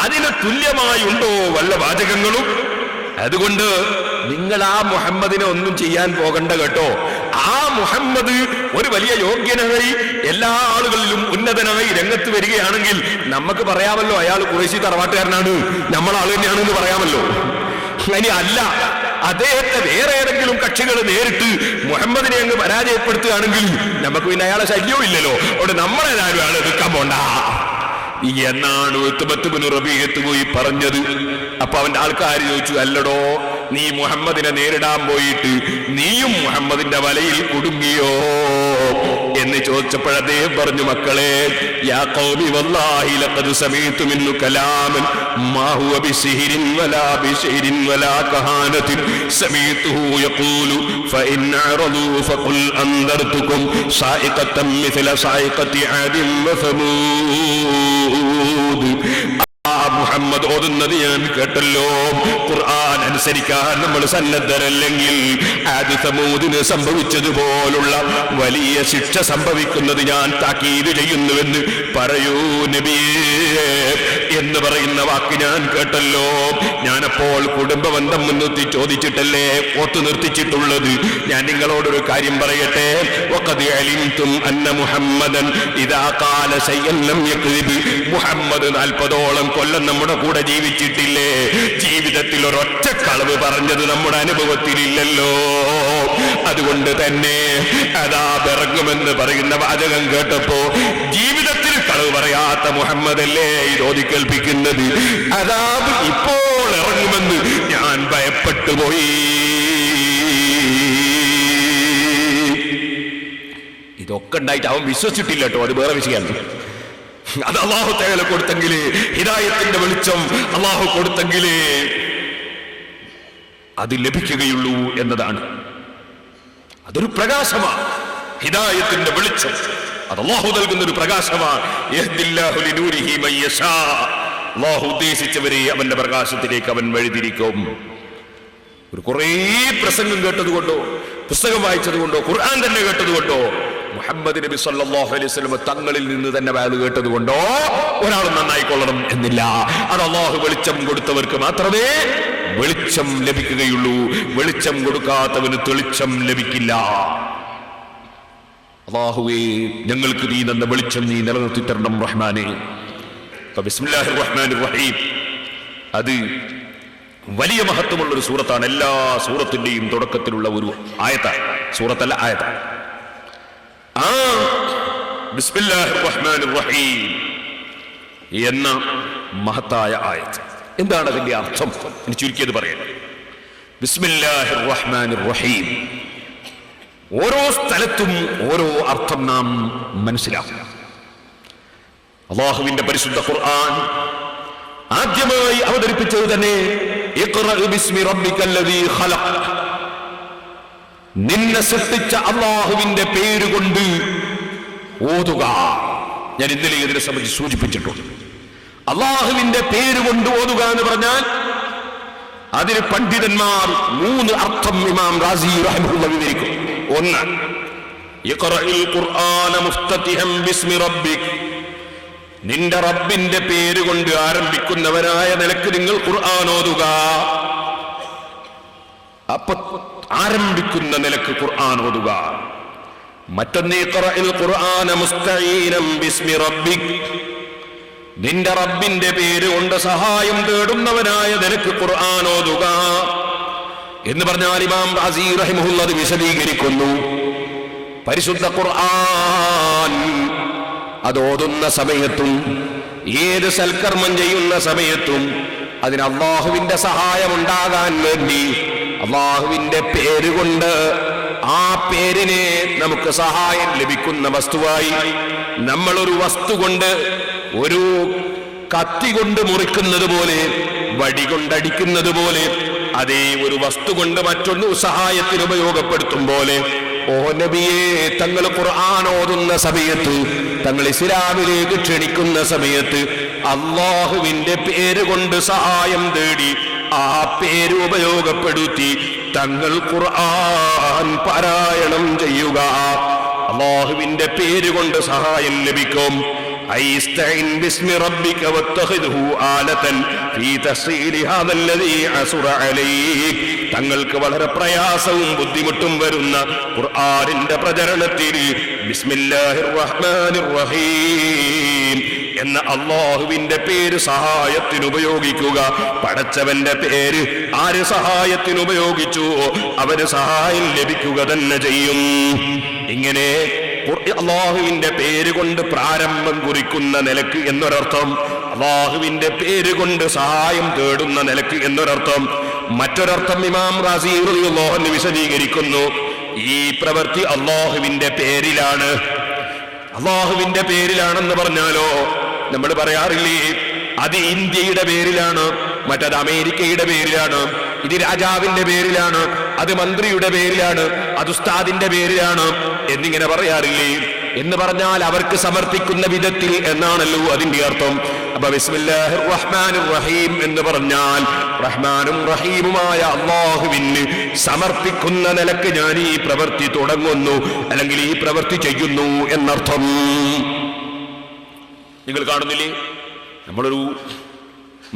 അതിന് തുല്യമായി ഉണ്ടോ വല്ല വാചകങ്ങളും? അതുകൊണ്ട് നിങ്ങൾ ആ മുഹമ്മദിനെ ഒന്നും ചെയ്യാൻ പോകണ്ട കേട്ടോ. ആ മുഹമ്മദ് ഒരു വലിയ യോഗ്യനായി എല്ലാ ആളുകളിലും ഉന്നതനായി രംഗത്ത് വരികയാണെങ്കിൽ നമുക്ക് പറയാമല്ലോ, അയാൾ ഖുറൈശി തറവാട്ടുകാരനാണ്, നമ്മളാൾ തന്നെയാണെന്ന് പറയാമല്ലോ. ഇനി അല്ല, അദ്ദേഹത്തെ വേറെ ഏതെങ്കിലും കക്ഷികൾ നേരിട്ട് മുഹമ്മദിനെ അങ്ങ് പരാജയപ്പെടുത്തുകയാണെങ്കിൽ നമുക്ക് പിന്നെ അയാളെ ശല്യവും ഇല്ലല്ലോ. അവിടെ നമ്മളേതായാലും അയാൾ നിൽക്കാൻ പോണ്ട എന്നാണ് ഉത്ബത്ത് ബിൻ റബീഅത്ത് പോയി പറഞ്ഞത്. അപ്പൊ അവന്റെ ആൾക്കാർ ചോദിച്ചു, അല്ലടോ, നീ മുഹമ്മദിനെ നേരിടാൻ പോയിട്ട് നീയും മുഹമ്മദിന്റെ വലയിൽ കുടുങ്ങിയോ എന്ന് ചോദിച്ചപ്പോൾ അദ്ദേഹം പറഞ്ഞു, മക്കളെ, യാ ഖൗമി വല്ലാഹി ലഖദ് സമീഅതു മിന്നു കലാമൻ മാ ഹുവ ബിസിഹ്രിൻ വലാ ബിശൈരിൻ വലാ കഹാനത്തിൻ സമീഅതുഹു യഖൂലു ഫഇൻ അറദു ഫഖുൽ അൻദർതുകും സായിഖതൻ മിസ്ല സായിഖതി ആദിൻ വസമൂദ്. മുഹമ്മദ് ഓതുന്നത് ഞാൻ കേട്ടല്ലോ. ഖുർആൻ അനുസരിക്കാൻ നമ്മൾ സന്നദ്ധരല്ലെങ്കിൽ ആദ് സമൂദിന് സംഭവിച്ചതുപോലുള്ള വലിയ ശിക്ഷ സംഭവിക്കുന്നത് ഞാൻ താക്കീത് ചെയ്യുന്നുവെന്ന് പറയൂ നബിയേ എന്ന് പറയുന്ന വാക്ക് ഞാൻ കേട്ടല്ലോ. ഞാനപ്പോൾ കുടുംബബന്ധം മുൻനിർത്തി ചോദിച്ചിട്ടല്ലേ ഓത്തു നിർത്തിച്ചിട്ടുള്ളത്. ഞാൻ നിങ്ങളോടൊരു കാര്യം പറയട്ടെ. വഖദ് അലിംതും അന്ന മുഹമ്മദൻ ഇദാ ഖാല ശൈഅൻ ലം യക്ദിബ്. മുഹമ്മദ് 40ഓളം കൊല്ലം നമ്മുടെ കൂടെ ജീവിച്ചിട്ടില്ലേ? ജീവിതത്തിൽ ഒരൊറ്റ കളവ് പറഞ്ഞത് നമ്മുടെ അനുഭവത്തിലില്ലല്ലോ. അതുകൊണ്ട് തന്നെ അദാബ് ഇറങ്ങുമെന്ന് പറയുന്ന വാചകം കേട്ടപ്പോ ജീവിതത്തിൽ കളവ് പറയാത്ത മുഹമ്മദല്ലേ ഇത് ഓതിക്കേൽപ്പിക്കുന്നത്. അദാബ് ഇപ്പോൾ ഇറങ്ങുമെന്ന് ഞാൻ ഭയപ്പെട്ടു പോയി. ഇതൊക്കെ ഉണ്ടായിട്ട് അവൻ വിശ്വസിച്ചിട്ടില്ല കേട്ടോ, അത് വേറെ വിഷയമാണ്. അത് അല്ലാഹു തആല കൊടുത്തെങ്കിലേ, ഹിദായത്തിന്റെ വെളിച്ചം അല്ലാഹു കൊടുത്തെങ്കിലേ അത് ലഭിക്കുകയുള്ളൂ എന്നതാണ്. അതൊരു പ്രകാശമാണ്, ഹിദായത്തിന്റെ വെളിച്ചം. അത് അല്ലാഹു നൽകുന്ന ഒരു പ്രകാശമാണ്. യഹ്ദില്ലാഹു ലിനൂരിഹി മൻ യശാ. അല്ലാഹു ഉദ്ദേശിച്ചവരെ അവന്റെ പ്രകാശത്തിലേക്ക് അവൻ വഴിതിരിക്കും. ഒരു കുറേ പ്രസംഗം കേട്ടതുകൊണ്ടോ, പുസ്തകം വായിച്ചതുകൊണ്ടോ, ഖുർആൻ തന്നെ കേട്ടതുകൊണ്ടോ, മുഹമ്മദ് നബി സല്ലല്ലാഹു അലൈഹി വസല്ലം തങ്ങളിൽ നിന്ന് തന്നെ വഅദ് കേട്ടതുകൊണ്ടോ ഒരാൾ നന്നായിക്കൊള്ളണം എന്നില്ല. അത് അല്ലാഹു വെളിച്ചം കൊടുത്തവർക്ക് മാത്രമേ വെളിച്ചം ലഭിക്കുകയുള്ളൂ. വെളിച്ചം കൊടുക്കാത്തവന് തെളിച്ചം ലഭിക്കില്ല. അല്ലാഹുവേ, ഞങ്ങൾക്ക് നീ തന്ന വെളിച്ചം നീ നിലനിർത്തി തരണം റഹ്മാനേ. ബിസ്മില്ലാഹിർ റഹ്മാനിർ റഹീം. അത് വലിയ മഹത്വമുള്ള ഒരു സൂറത്താണ്. എല്ലാ സൂറത്തിന്റെയും തുടക്കത്തിലുള്ള ഒരു ആയത്താണ്, സൂറത്തല്ല ആയത്താണ്. ആ ബിസ്മില്ലാഹിർ റഹ്മാനിർ റഹീം എന്ന മഹത്തായ ആയത്ത് എന്താണ് അതിന്റെ അർത്ഥം എന്ന് ചുരുക്കിയത് പറയാം. ബിസ്മില്ലാഹിർ റഹ്മാനിർ റഹീം, ഓരോ സ്ഥലത്തും ഓരോ അർത്ഥം നാം മനസ്സിലാക്കുക. അല്ലാഹുവിന്റെ പരിശുദ്ധ ഖുർആൻ ആദ്യമായി അവതരിപ്പിച്ചത് തന്നെ ഇഖ്റ ബിസ്മി റബ്ബിക്കല്ലദീ ഖലഖ്, നിന്നെ സൃഷ്ടിച്ച അല്ലാഹുവിന്റെ പേരുകൊണ്ട് ഓതുക. ഞാൻ ഇന്നലെ ഇതിനെ സംബന്ധിച്ച് സൂചിപ്പിച്ചിട്ടുണ്ട്. അല്ലാഹുവിന്റെ പേരുകൊണ്ട് ഓതുക എന്ന് പറഞ്ഞാൽ അതിന് പണ്ഡിതന്മാർ 3 അർത്ഥം ഇമാം റാസി റഹിമഹുല്ലാഹ് വിവരിക്കും. ഒന്ന്, ഇഖ്റഇൽ ഖുർആന മുഫ്തതിഹൻ ബിസ്മി റബ്ബിക്, നിന്റെ റബ്ബിന്റെ പേരുകൊണ്ട് ആരംഭിക്കുന്നവരായ നിലക്ക് നിങ്ങൾ ഖുർആൻ ഓതുക. അപ്പൊ ആരംഭിക്കുന്ന നിലക്ക് ഖുർആൻ ഓതുക. മറ്റൊന്ന്, ഇഖ്റഇൽ ഖുർആന മുസ്തഈനൻ ബിസ്മി റബ്ബിക്, നിന്റെ റബ്ബിന്റെ പേരുകൊണ്ട് സഹായം തേടുന്നവനായ നിനക്ക് ഖുർആൻ ഓതുക എന്ന് പറഞ്ഞാൽ ഇമാം റാസി റഹിമഹുല്ലാഹ് അത് വിശദീകരിക്കുന്നു. പരിശുദ്ധ ഖുർആൻ അത് ഓതുന്ന സമയത്തും ഏത് സൽക്കർമ്മം ചെയ്യുന്ന സമയത്തും അതിന് അല്ലാഹുവിന്റെ സഹായം ഉണ്ടാകാൻ വേണ്ടി അല്ലാഹുവിന്റെ പേരുകൊണ്ട് ആ പേരിനെ നമുക്ക് സഹായം ലഭിക്കുന്ന വസ്തുവായി നമ്മളൊരു വസ്തു കൊണ്ട്, ഒരു കത്തി കൊണ്ട് മുറിക്കുന്നത് പോലെ, വടി കൊണ്ടടിക്കുന്നത് പോലെ, അതേ ഒരു വസ്തു കൊണ്ട് മറ്റൊന്ന് സഹായത്തിന് ഉപയോഗപ്പെടുത്തും പോലെ, ഓ നബിയെ, തങ്ങൾ ഖുർആൻ ഓതുന്ന സമയത്ത്, തങ്ങൾ ഇസ്ലാമിലേക്ക് ക്ഷണിക്കുന്ന സമയത്ത് അല്ലാഹുവിന്റെ പേര് കൊണ്ട് സഹായം തേടി ആ പേര് ഉപയോഗപ്പെടുത്തി തങ്ങൾ ഖുർആൻ പാരായണം ചെയ്യുക. അല്ലാഹുവിന്റെ പേര് കൊണ്ട് സഹായം ലഭിക്കും. ഐസ്തഈൻ ബിസ്മി റബ്ബിക വത്തഖിദ്ഹു ആലതൻ ഫീ തസ്ഈലി ഹാദല്ലദീ അസ്റ അലൈക്, തങ്ങൾക്ക് വളരെ പ്രയാസവും ബുദ്ധിമുട്ടും വരുന്ന ഖുർആനിന്റെ പ്രചരണത്തിൽ ബിസ്മില്ലാഹിർ റഹ്മാനിർ റഹീം എന്ന അല്ലാഹുവിന്റെ പേര് സഹായത്തിന് ഉപയോഗിക്കുക. പടച്ചവന്റെ പേര് ആര് സഹായത്തിന് ഉപയോഗിച്ചു അവര് സഹായം ലഭിക്കുക തന്നെ ചെയ്യും. ഇങ്ങനെ അല്ലാഹുവിന്റെ പേര് കൊണ്ട് പ്രാരംഭം കുറിക്കുന്ന നിലക്ക് എന്നൊരർത്ഥം, അല്ലാഹുവിന്റെ പേര് കൊണ്ട് സഹായം തേടുന്ന നിലക്ക് എന്നൊരർത്ഥം. മറ്റൊരർത്ഥം ഇമാം റാസി റളിയല്ലാഹു അൻഹു വിശദീകരിക്കുന്നു. ഈ പ്രവൃത്തി അല്ലാഹുവിന്റെ പേരിലാണ്. അല്ലാഹുവിന്റെ പേരിലാണെന്ന് പറഞ്ഞാലോ നമ്മൾ പറയാറില്ലേ, അത് ഇന്ത്യയുടെ പേരിലാണ്, മറ്റത് അമേരിക്കയുടെ പേരിലാണ്, ഇത് രാജാവിന്റെ പേരിലാണ്, അത് മന്ത്രിയുടെ പേരിലാണ്, അത് ഉസ്താദിന്റെ പേരിലാണ് എന്നിങ്ങനെ പറയാറില്ലേ? എന്ന് പറഞ്ഞാൽ അവർക്ക് സമർപ്പിക്കുന്ന വിധത്തിൽ എന്നാണല്ലോ അതിന്റെ അർത്ഥം. അപ്പൊ ബിസ്മില്ലാഹിർ റഹ്മാനിർ റഹീം എന്ന് പറഞ്ഞാൽ റഹ്മാനും റഹീമുമായ അല്ലാഹുവിന് സമർപ്പിക്കുന്ന നിലക്ക് ഞാൻ ഈ പ്രവൃത്തി തുടങ്ങുന്നു, അല്ലെങ്കിൽ ഈ പ്രവൃത്തി ചെയ്യുന്നു എന്നർത്ഥം. നിങ്ങൾ കാണുന്നില്ലേ, നമ്മളൊരു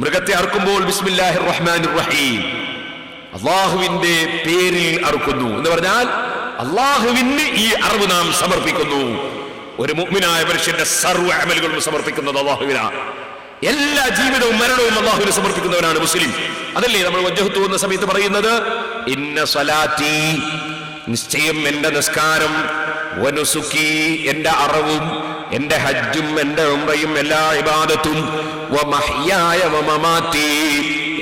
മൃഗത്തെ അറുക്കുമ്പോൾ ബിസ്മില്ലാഹിർ റഹ്മാനിർ റഹീം അല്ലാഹുവിന്റെ പേരിൽ അറുക്കുന്നു എന്ന് പറഞ്ഞാൽ അല്ലാഹുവിന് ഈ അറിവ് നാം സമർപ്പിക്കുന്നു. ഒരു മുഅ്മിനായ മനുഷ്യന്റെ സർവ്വ അമലുകളും സമർപ്പിക്കുന്നത് അല്ലാഹുവിനാണ്. എല്ലാ ജീവിതവും മരണവും അല്ലാഹുവിന് സമർപ്പിക്കുന്നവനാണ് മുസ്ലിം. അതല്ലേ നമ്മൾ വജ്ഹത്തു എന്ന സമയത്ത് പറയുന്നത്, ഇന്ന സ്വലാത്തി, നിശ്ചയം എന്റെ നിസ്കാരം, വനുസുക്കി എന്റെ അറവും, എന്റെ ഹജ്ജും എന്റെ ഉംറയും എല്ലാ ഇബാദത്തും, വമഹ്യായ വമമാതി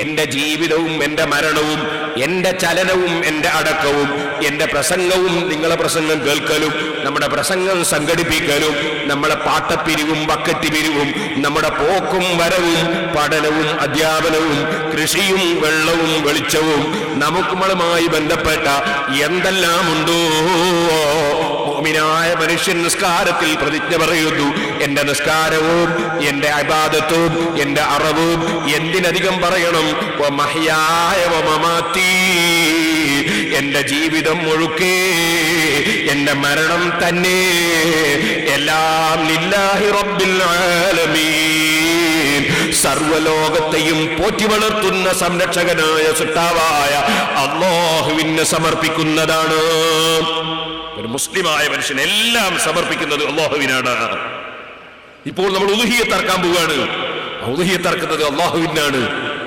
എന്റെ ജീവിതവും എന്റെ മരണവും, എന്റെ ചലനവും എന്റെ അടക്കവും, എന്റെ പ്രസംഗവും നിങ്ങളെ പ്രസംഗം കേൾക്കലും, നമ്മുടെ പ്രസംഗം സംഘടിപ്പിക്കലും, നമ്മളെ പാട്ടപ്പിരിവും ബക്കറ്റ് പിരിവും, നമ്മുടെ പോക്കും വരവും, പഠനവും അധ്യാപനവും, കൃഷിയും വെള്ളവും വെളിച്ചവും, നമുക്കുമായി ബന്ധപ്പെട്ട എന്തെല്ലാം ഉണ്ടോ, മുഅ്മിനായ മനുഷ്യൻ നിസ്കാരത്തിൽ പ്രതിജ്ഞ പറയുന്നു, എന്റെ നിസ്കാരവും എന്റെ ഇബാദത്തും എന്റെ അറവും എന്തിനധികം പറയണം, വമഹ്യായ വമമാതി എന്റെ ജീവിതം മുഴുക്കെ, എന്റെ മരണം തന്നെ, എല്ലാം ലില്ലാഹി റബ്ബിൽ ആലമീൻ, സർവലോകത്തെയും പോറ്റി വളർത്തുന്ന സംരക്ഷകനായ സൃഷ്ടാവായ അല്ലാഹുവിന് സമർപ്പിക്കുന്നതാണ്. ഒരു മുസ്ലിമായ മനുഷ്യൻ എല്ലാം സമർപ്പിക്കുന്നത് അല്ലാഹുവിനാണ്. ഇപ്പോൾ നമ്മൾ ഉളുഹിയ്യത്ത് അറക്കാൻ പോവുകയാണ്, ഉളുഹിയ്യത്ത് അറക്കുന്നത് അല്ലാഹുവിനാണ്.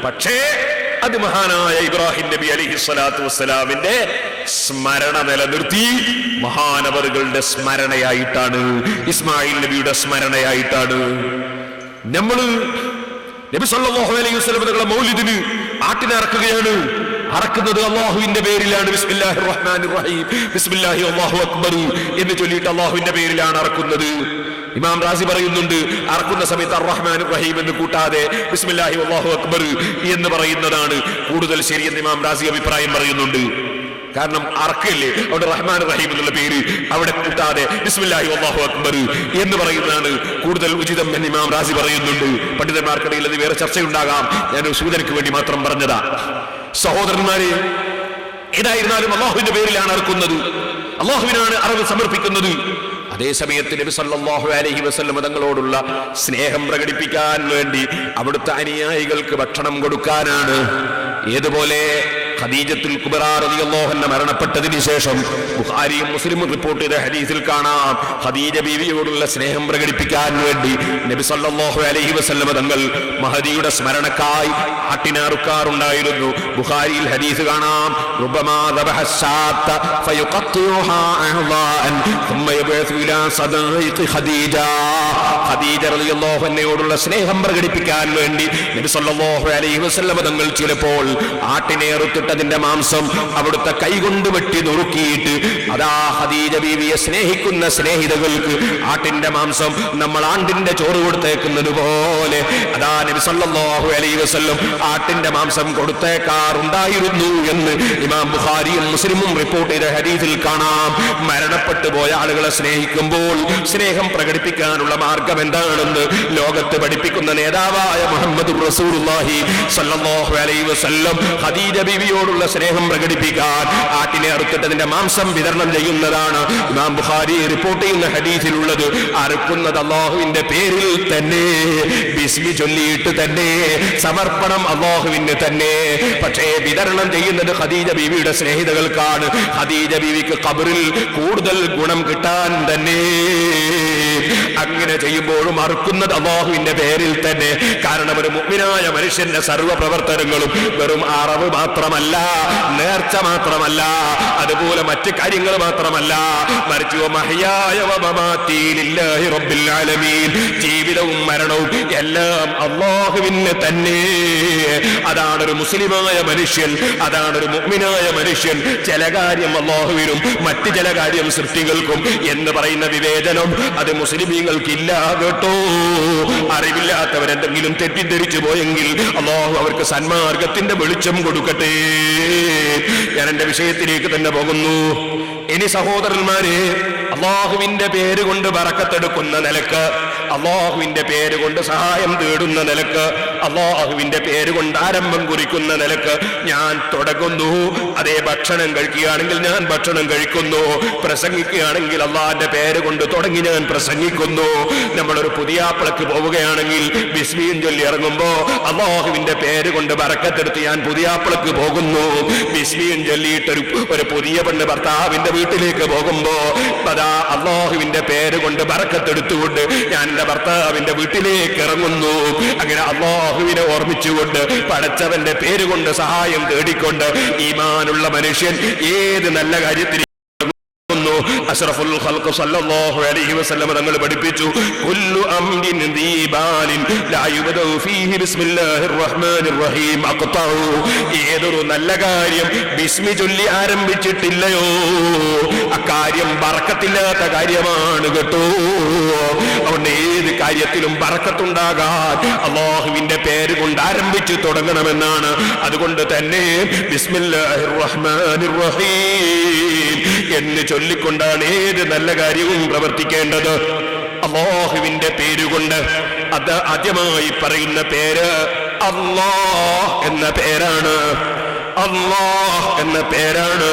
പക്ഷേ അത് മഹാനായ ഇബ്രാഹിം നബി അലൈഹിസ്സലാത്തു വസ്സലാമിന്റെ സ്മരണ നിലനിർത്തി മഹാനവറുകളുടെ സ്മരണയായിട്ടാണ്, ഇസ്മായിൽ നബിയുടെ സ്മരണയായിട്ടാണ് നമ്മള് നബി സല്ലല്ലാഹു അലൈഹി വസല്ലം തങ്ങളുടെ മൗലിദിന് ആട്ടിനറക്കുകയാണ്. അറക്കുന്നത് അള്ളാഹുവിന്റെ പേരിലാണ്. ബിസ്മില്ലാഹിർ റഹ്മാനിർ റഹീം, ബിസ്മില്ലാഹി അല്ലാഹു അക്ബർ എന്ന് ചൊല്ലിയിട്ട് അള്ളാഹുവിന്റെ പേരിലാണ് അറക്കുന്നത്. ഇമാം റാസി പറയുന്നുണ്ട്, അറക്കുന്ന സമയത്ത് അർ റഹ്മാനിർ റഹീം എന്ന് കൂട്ടാതെ ബിസ്മില്ലാഹി അല്ലാഹു അക്ബർ എന്ന് പറയുന്നതാണ് കൂടുതൽ ശരിയെന്ന് ഇമാം റാസി അഭിപ്രായം പറയുന്നുണ്ട്. കാരണം അറക്കല്ലേ, അവിടെ റഹ്മാൻ റഹീം എന്നുള്ള പേര് അവിടെ കൂട്ടാതെ ബിസ്മില്ലാഹി അല്ലാഹു അക്ബർ എന്ന് പറയുന്നതാണ് കൂടുതൽ ഉചിതം എന്ന് ഇമാം റാസി പറയുന്നുണ്ട്. പണ്ഡിതന്മാർക്കിടയിൽ അത് വേറെ ചർച്ചയുണ്ടാകാം, ഞാനൊരു സൂചനയ്ക്ക് വേണ്ടി മാത്രം പറഞ്ഞതാ. സഹോദരന്മാരെ, ഏതായിരുന്നാലും അള്ളാഹുവിന്റെ പേരിലാണ് അറക്കുന്നത്, അള്ളാഹുവിനാണ് അറിവ് സമർപ്പിക്കുന്നത്. അതേസമയത്ത് നബി സല്ലല്ലാഹു അലൈഹി വസല്ലം തങ്ങളോടുള്ള സ്നേഹം പ്രകടിപ്പിക്കാൻ വേണ്ടി അവിടുത്തെ അനുയായികൾക്ക് ഭക്ഷണം കൊടുക്കാനാണ്. ഏതുപോലെ ഖദീജത്തുൽ കുബ്ര റളിയല്ലാഹു അൻഹ മരണപ്പെട്ടതിന് ശേഷം ബുഖാരിയും മുസ്ലിമും റിപ്പോർട്ട് ചെയ്ത ഹദീസിൽ കാണാം, ഖദീജ ബീവിയോടുള്ള സ്നേഹം പ്രകടിപ്പിക്കാൻ വേണ്ടി നബി സല്ലല്ലാഹു അലൈഹി വസല്ലം തങ്ങൾ മഹദിയുടെ സ്മരണക്കായി ആട്ടിനാറുക്കാറുണ്ടായിരുന്നു. ബുഖാരിയിൽ ഹദീസ് കാണാം, റുബമാ ദബഹ ശാത്ത ഫയുഖത്തിയുഹാ അഹ്വാൻ ثم يبعث الى صدائق ഖദീജ. ഖദീജ റളിയല്ലാഹു അൻഹയോടുള്ള സ്നേഹം പ്രകടിപ്പിക്കാൻ വേണ്ടി നബി സല്ലല്ലാഹു അലൈഹി വസല്ലം തങ്ങൾ ചിലപ്പോൾ ആട്ടിനെ അതിന്റെ മാംസം അവിടുത്തെ കൈകൊണ്ട് വെട്ടി നുറുക്കിയിട്ട് അതാ ഖദീജ ബീവിയെ സ്നേഹിക്കുന്ന സ്നേഹിതകൾക്ക് ആട്ടിന്റെ മാംസം നമ്മൾ ആണ്ടിന്റെ ചോറ് കൊടുത്തേക്കുന്നത് പോലെ അതാ നബി സല്ലല്ലാഹു അലൈഹി വസല്ലം ആട്ടിന്റെ മാംസം കൊടുത്തേക്കാറുണ്ടായിരുന്നു എന്ന് ഇമാം ബുഖാരിയും മുസ്ലിമും റിപ്പോർട്ട് ചെയ്ത ഹദീസിൽ കാണാം. മരണപ്പെട്ടു പോയ ആളുകളെ സ്നേഹിക്കുമ്പോൾ സ്നേഹം പ്രകടിപ്പിക്കാനുള്ള മാർഗം എന്താണെന്ന് ലോകത്ത് പഠിപ്പിക്കുന്ന നേതാവായ മുഹമ്മദ് റസൂലുള്ളാഹി സല്ലല്ലാഹു അലൈഹി വസല്ലം ഖദീജ ബീവിയോടുള്ള സ്നേഹം പ്രകടിപ്പിക്കാൻ ആട്ടിനെ അറുത്തിട്ട് അതിന്റെ മാംസം വിതരണം ചെയ്യുന്നതാണ്. ഇമാം ബുഖാരി റിപ്പോർട്ട് ചെയ്യുന്ന ഹദീസിലുള്ളത്, അറുക്കുന്നത് അല്ലാഹുവിന്റെ പേരിൽ തന്നെ, ബിസ്മി ചൊല്ലിയിട്ട് തന്നെ, സമർപ്പണം അല്ലാഹുവിന് തന്നെ. പക്ഷേ വിതരണം ചെയ്യുന്നത് ഖദീജ ബീവിയുടെ സ്നേഹിതകൾക്കാണ്. ഖദീജ ബീവിക്ക് ഖബറിൽ കൂടുതൽ ഗുണം കിട്ടാൻ തന്നെ. അങ്ങനെ ചെയ്യുമ്പോഴും അറുക്കുന്നത് അല്ലാഹുവിന്റെ പേരിൽ തന്നെ. കാരണം ഒരു മുഅ്മിനായ മനുഷ്യന്റെ സർവ്വ പ്രവർത്തനങ്ങളും വെറും അറവ് മാത്രമല്ല, നേർച്ച മാത്രമല്ല, അതുപോലെ മറ്റ് കാര്യങ്ങൾ മാത്രമല്ല, മറിച്ച് മഹ്യായ വമമാതി ലില്ലാഹി റബ്ബിൽ ആലമീൻ, ജീവിതവും മരണവും എല്ലാം അല്ലാഹുവിന് തന്നെ. അതാണ് ഒരു മുസ്ലിമായ മനുഷ്യൻ, അതാണ് ഒരു മുഅ്മിനായ മനുഷ്യൻ. ചില കാര്യം അല്ലാഹുവിനും മറ്റ് ചില കാര്യം സൃഷ്ടികൾക്കും എന്ന് പറയുന്ന വിവേചനം അത് മുസ്ലിമീങ്ങൾക്കില്ല കേട്ടോ. അറിവില്ലാത്തവരെന്തെങ്കിലും തെറ്റിദ്ധരിച്ചു പോയെങ്കിൽ അല്ലാഹു അവർക്ക് സന്മാർഗത്തിന്റെ വെളിച്ചം കൊടുക്കട്ടെ. ഞാൻ എന്റെ വിഷയത്തിലേക്ക് തന്നെ പോകുന്നു. ഇനി സഹോദരന്മാരെ, അള്ളാഹുവിന്റെ പേര് കൊണ്ട് ബറക്കത്തെടുക്കുന്ന നിലക്ക്, അള്ളാഹുവിന്റെ പേര് കൊണ്ട് സഹായം തേടുന്ന നിലക്ക്, അള്ളാഹുവിന്റെ പേര് കൊണ്ട് ആരംഭം കുറിക്കുന്ന നിലക്ക് ഞാൻ തുടങ്ങുന്നു. അതേ ഭക്ഷണം കഴിക്കുകയാണെങ്കിൽ ഞാൻ ഭക്ഷണം കഴിക്കുന്നു, പ്രസംഗിക്കുകയാണെങ്കിൽ അള്ളാഹിന്റെ പേര് കൊണ്ട് തുടങ്ങി ഞാൻ പ്രസംഗിക്കുന്നു. നമ്മളൊരു പുതിയാപ്പിളക്ക് പോവുകയാണെങ്കിൽ ബിസ്മിയും ചൊല്ലി ഇറങ്ങുമ്പോ അള്ളാഹുവിന്റെ പേര് കൊണ്ട് ബറക്കത്തെടുത്ത് ഞാൻ പുതിയാപ്പിളക്ക് പോകുന്നു. ബിസ്മിയും ചൊല്ലിയിട്ട് ഒരു പുതിയ പെണ്ണ് ഭർത്താവിന്റെ വീട്ടിലേക്ക് പോകുമ്പോ അതാ അള്ളാഹുവിന്റെ പേര് കൊണ്ട് ബറക്കത്തെടുത്തുകൊണ്ട് ഞാൻ എന്റെ ഭർത്താവിന്റെ വീട്ടിലേക്ക് ഇറങ്ങുന്നു. അങ്ങനെ അള്ളാഹുവിനെ ഓർമ്മിച്ചുകൊണ്ട് പടച്ചവന്റെ പേര് കൊണ്ട് സഹായം തേടിക്കൊണ്ട് ഈമാനുള്ള മനുഷ്യൻ ഏത് നല്ല കാര്യത്തിന് അഷ്റഫുൽ ഖൽഖ് സല്ലല്ലാഹു അലൈഹി വസല്ലം തങ്ങൾ പഠിപ്പിച്ചു, കുല്ലു അംരിൻ ദീബാലിൻ ലാ യുബദഉ ഫീഹി ബിസ്മില്ലാഹിർ റഹ്മാനിർ റഹീം അഖ്തഉ. ഏതൊരു നല്ല കാര്യം ബിസ്മി ചൊല്ലി ആരംഭിച്ചിട്ടില്ലയോ അക്കാര്യം ബറക്കത്തില്ലാത്ത കാര്യമാണ് കേട്ടോ. അതുകൊണ്ട് ഏത് കാര്യത്തിലും ബറക്കത്തുണ്ടാകാൻ അല്ലാഹുവിന്റെ പേര് കൊണ്ട് ആരംഭിച്ചു തുടങ്ങണമെന്നാണ്. അതുകൊണ്ട് തന്നെ ബിസ്മില്ലാഹിർ റഹ്മാനിർ റഹീം എന്ന് ചൊല്ലിക്കൊണ്ടാണ് ഏത് നല്ല കാര്യവും പ്രവർത്തിക്കേണ്ടത്. അല്ലാഹുവിന്റെ പേരുകൊണ്ട്. അത് ആദ്യമായി പറയുന്ന പേര് അല്ലാഹ് എന്ന പേരാണ്. അല്ലാഹ് എന്ന പേരാണ്.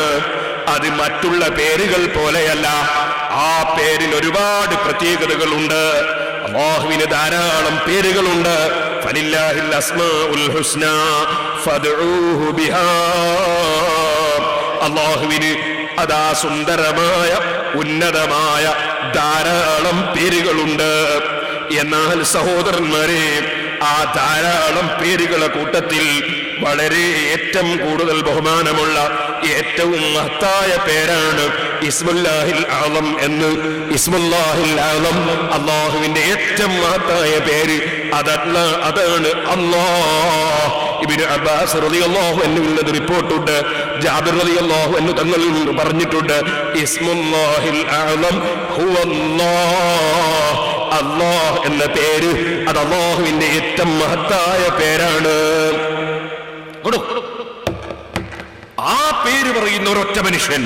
അത് മറ്റുള്ള പേരുകൾ പോലെയല്ല. ആ പേരിൽ ഒരുപാട് പ്രത്യേകതകളുണ്ട്. അല്ലാഹുവിന് ധാരാളം പേരുകളുണ്ട്. ഫലില്ലാഹിൽ അസ്മാഉൽ ഹുസ്നാ ഫദ്ഉഹു ബിഹാ. അല്ലാഹുവിന് അതാ സുന്ദരമായ ഉന്നതമായ ധാരാളം പേരുകളുണ്ട്. എന്നാൽ സഹോദരന്മാരെ, ആ ധാരാളം പേരുകളുടെ കൂട്ടത്തിൽ വളരെ ഏറ്റവും കൂടുതൽ ബഹുമാനമുള്ള ഏറ്റവും മഹത്തായ പേരാണ് ഇസ്മുല്ലാഹിൽ ആളം എന്ന്. ഇസ്മുല്ലാഹിൽ ആളം, അള്ളാഹുവിന്റെ ഏറ്റവും മഹത്തായ പേര് അതാണ് അല്ലാഹ്. ഇബ്നു അബ്ബാസ് റളിയല്ലാഹു അൻഹുവിൽ റിപ്പോർട്ടുണ്ട്, ജാബിർ റളിയല്ലാഹു അൻഹു തങ്ങളിൽ പറഞ്ഞിട്ടുണ്ട്, ഇസ്മുല്ലാഹിൽ ആളം ഹുവല്ലാഹ്. അല്ലാഹ് എന്ന പേര് അത് അല്ലാഹുവിന്റെ ഏറ്റവും മഹത്തായ പേരാണ്. ആ പേര് പറയുന്ന ഒരൊറ്റ മനുഷ്യൻ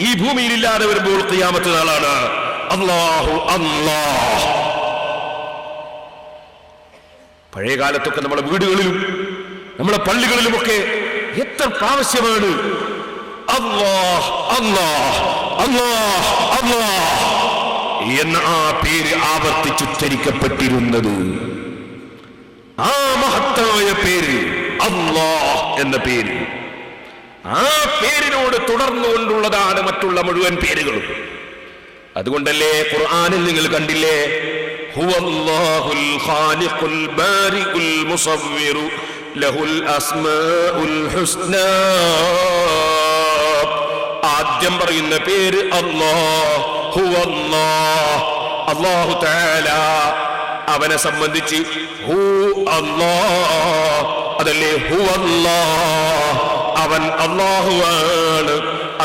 ഈ ഭൂമിയിലില്ലാതെ വരുമ്പോൾ ഖിയാമത്ത് നാളാണ്. അല്ലാഹു അല്ലാഹ്. പഴയ കാലത്തൊക്കെ നമ്മുടെ വീടുകളിലും നമ്മുടെ പള്ളികളിലുമൊക്കെ എത്ര പ്രാവശ്യമാണ് അല്ലാഹ് അല്ലാഹ് അല്ലാഹ് അല്ലാഹ് എന്ന ആ പേര് ആവർത്തിച്ചുച്ചരിക്കപ്പെട്ടിരുന്നത്. ആ മഹത്തായ പേര് അല്ലാഹ് എന്ന പേര്, ആ പേരിനോട് തുടർന്നുകൊണ്ടുള്ളതാണ് മറ്റുള്ള മുഴുവൻ പേരുകളും. അതുകൊണ്ടല്ലേ ഖുർആനിൽ നിങ്ങൾ കണ്ടില്ലേ, ഹുവല്ലാഹുൽ ഖാലിഖുൽ ബാരിഉൽ മുസവ്വിറു ലഹുൽ അസ്മാഉൽ ഹുസ്നാ. ആദ്യം പറയുന്ന പേര് അല്ലാഹ്, ഹുവല്ലാഹ്. അല്ലാഹു തആല അവനെ സംബന്ധിച്ച് ഹു അല്ലാഹ്, അതല്ലേ ഹുവല്ലാഹ്, അവൻ അല്ലാഹുവാണ്.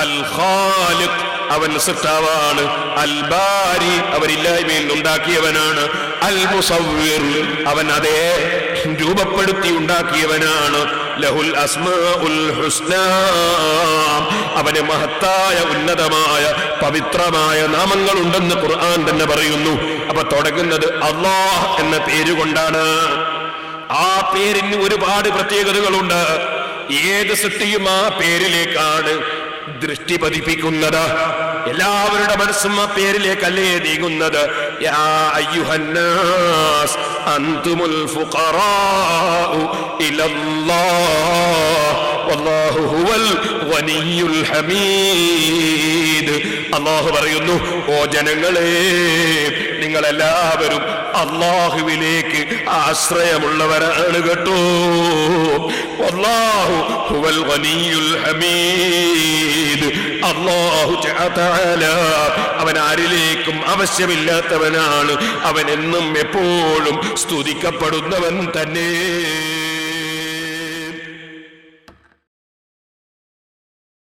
അൽ ഖാലിഖ്, അവൻ സൃഷ്ടാവാണ്. അൽ ബാരി, അവരില്ലായ്മയിൽ ഉണ്ടാക്കിയവനാണ്. അൽ മുസവ്വിർ, അവൻ അതേ രൂപപ്പെടുത്തി ഉണ്ടാക്കിയവനാണ്. ലഹുൽ അസ്മാഉൽ ഹുസ്നാ, അവന് മഹത്തായ ഉന്നതമായ പവിത്രമായ നാമങ്ങളുണ്ടെന്ന് ഖുർആൻ തന്നെ പറയുന്നു. അപ്പൊ തുടങ്ങുന്നത് അല്ലാഹ് എന്ന പേരുകൊണ്ടാണ്. ആ പേരിന് ഒരുപാട് പ്രത്യേകതകളുണ്ട്. ഏത് സൃഷ്ടിയും ആ പേരിലേക്കാണ് ദൃഷ്ടി പതിപ്പിക്കുന്നത്. എല്ലാവരുടെ മനസ്സും ആ പേരിലേക്കല്ലേ നീങ്ങുന്നത്. യാ അയ്യുഹന്നാസ് അൻതുമുൽ ഫുഖറാഉ ഇലല്ലാഹ് വല്ലാഹു ഹുവൽ ഗനിയ്യുൽ ഹമീദ്. അല്ലാഹു പറയുന്നു, ഓ ജനങ്ങളെ, നിങ്ങളെല്ലാവരും അല്ലാഹുവിലേക്ക് ആശ്രയമുള്ളവരാണ് കേട്ടോ. വല്ലാഹു ഹുവൽ ഗനിയ്യുൽ ഹമീദ്. അല്ലാഹു തആല അവൻ ആരിലേക്കും ആവശ്യമില്ലാത്തവനാണ്. അവൻ എന്നും എപ്പോഴും സ്തുതിക്കപ്പെടുന്നവൻ തന്നെ.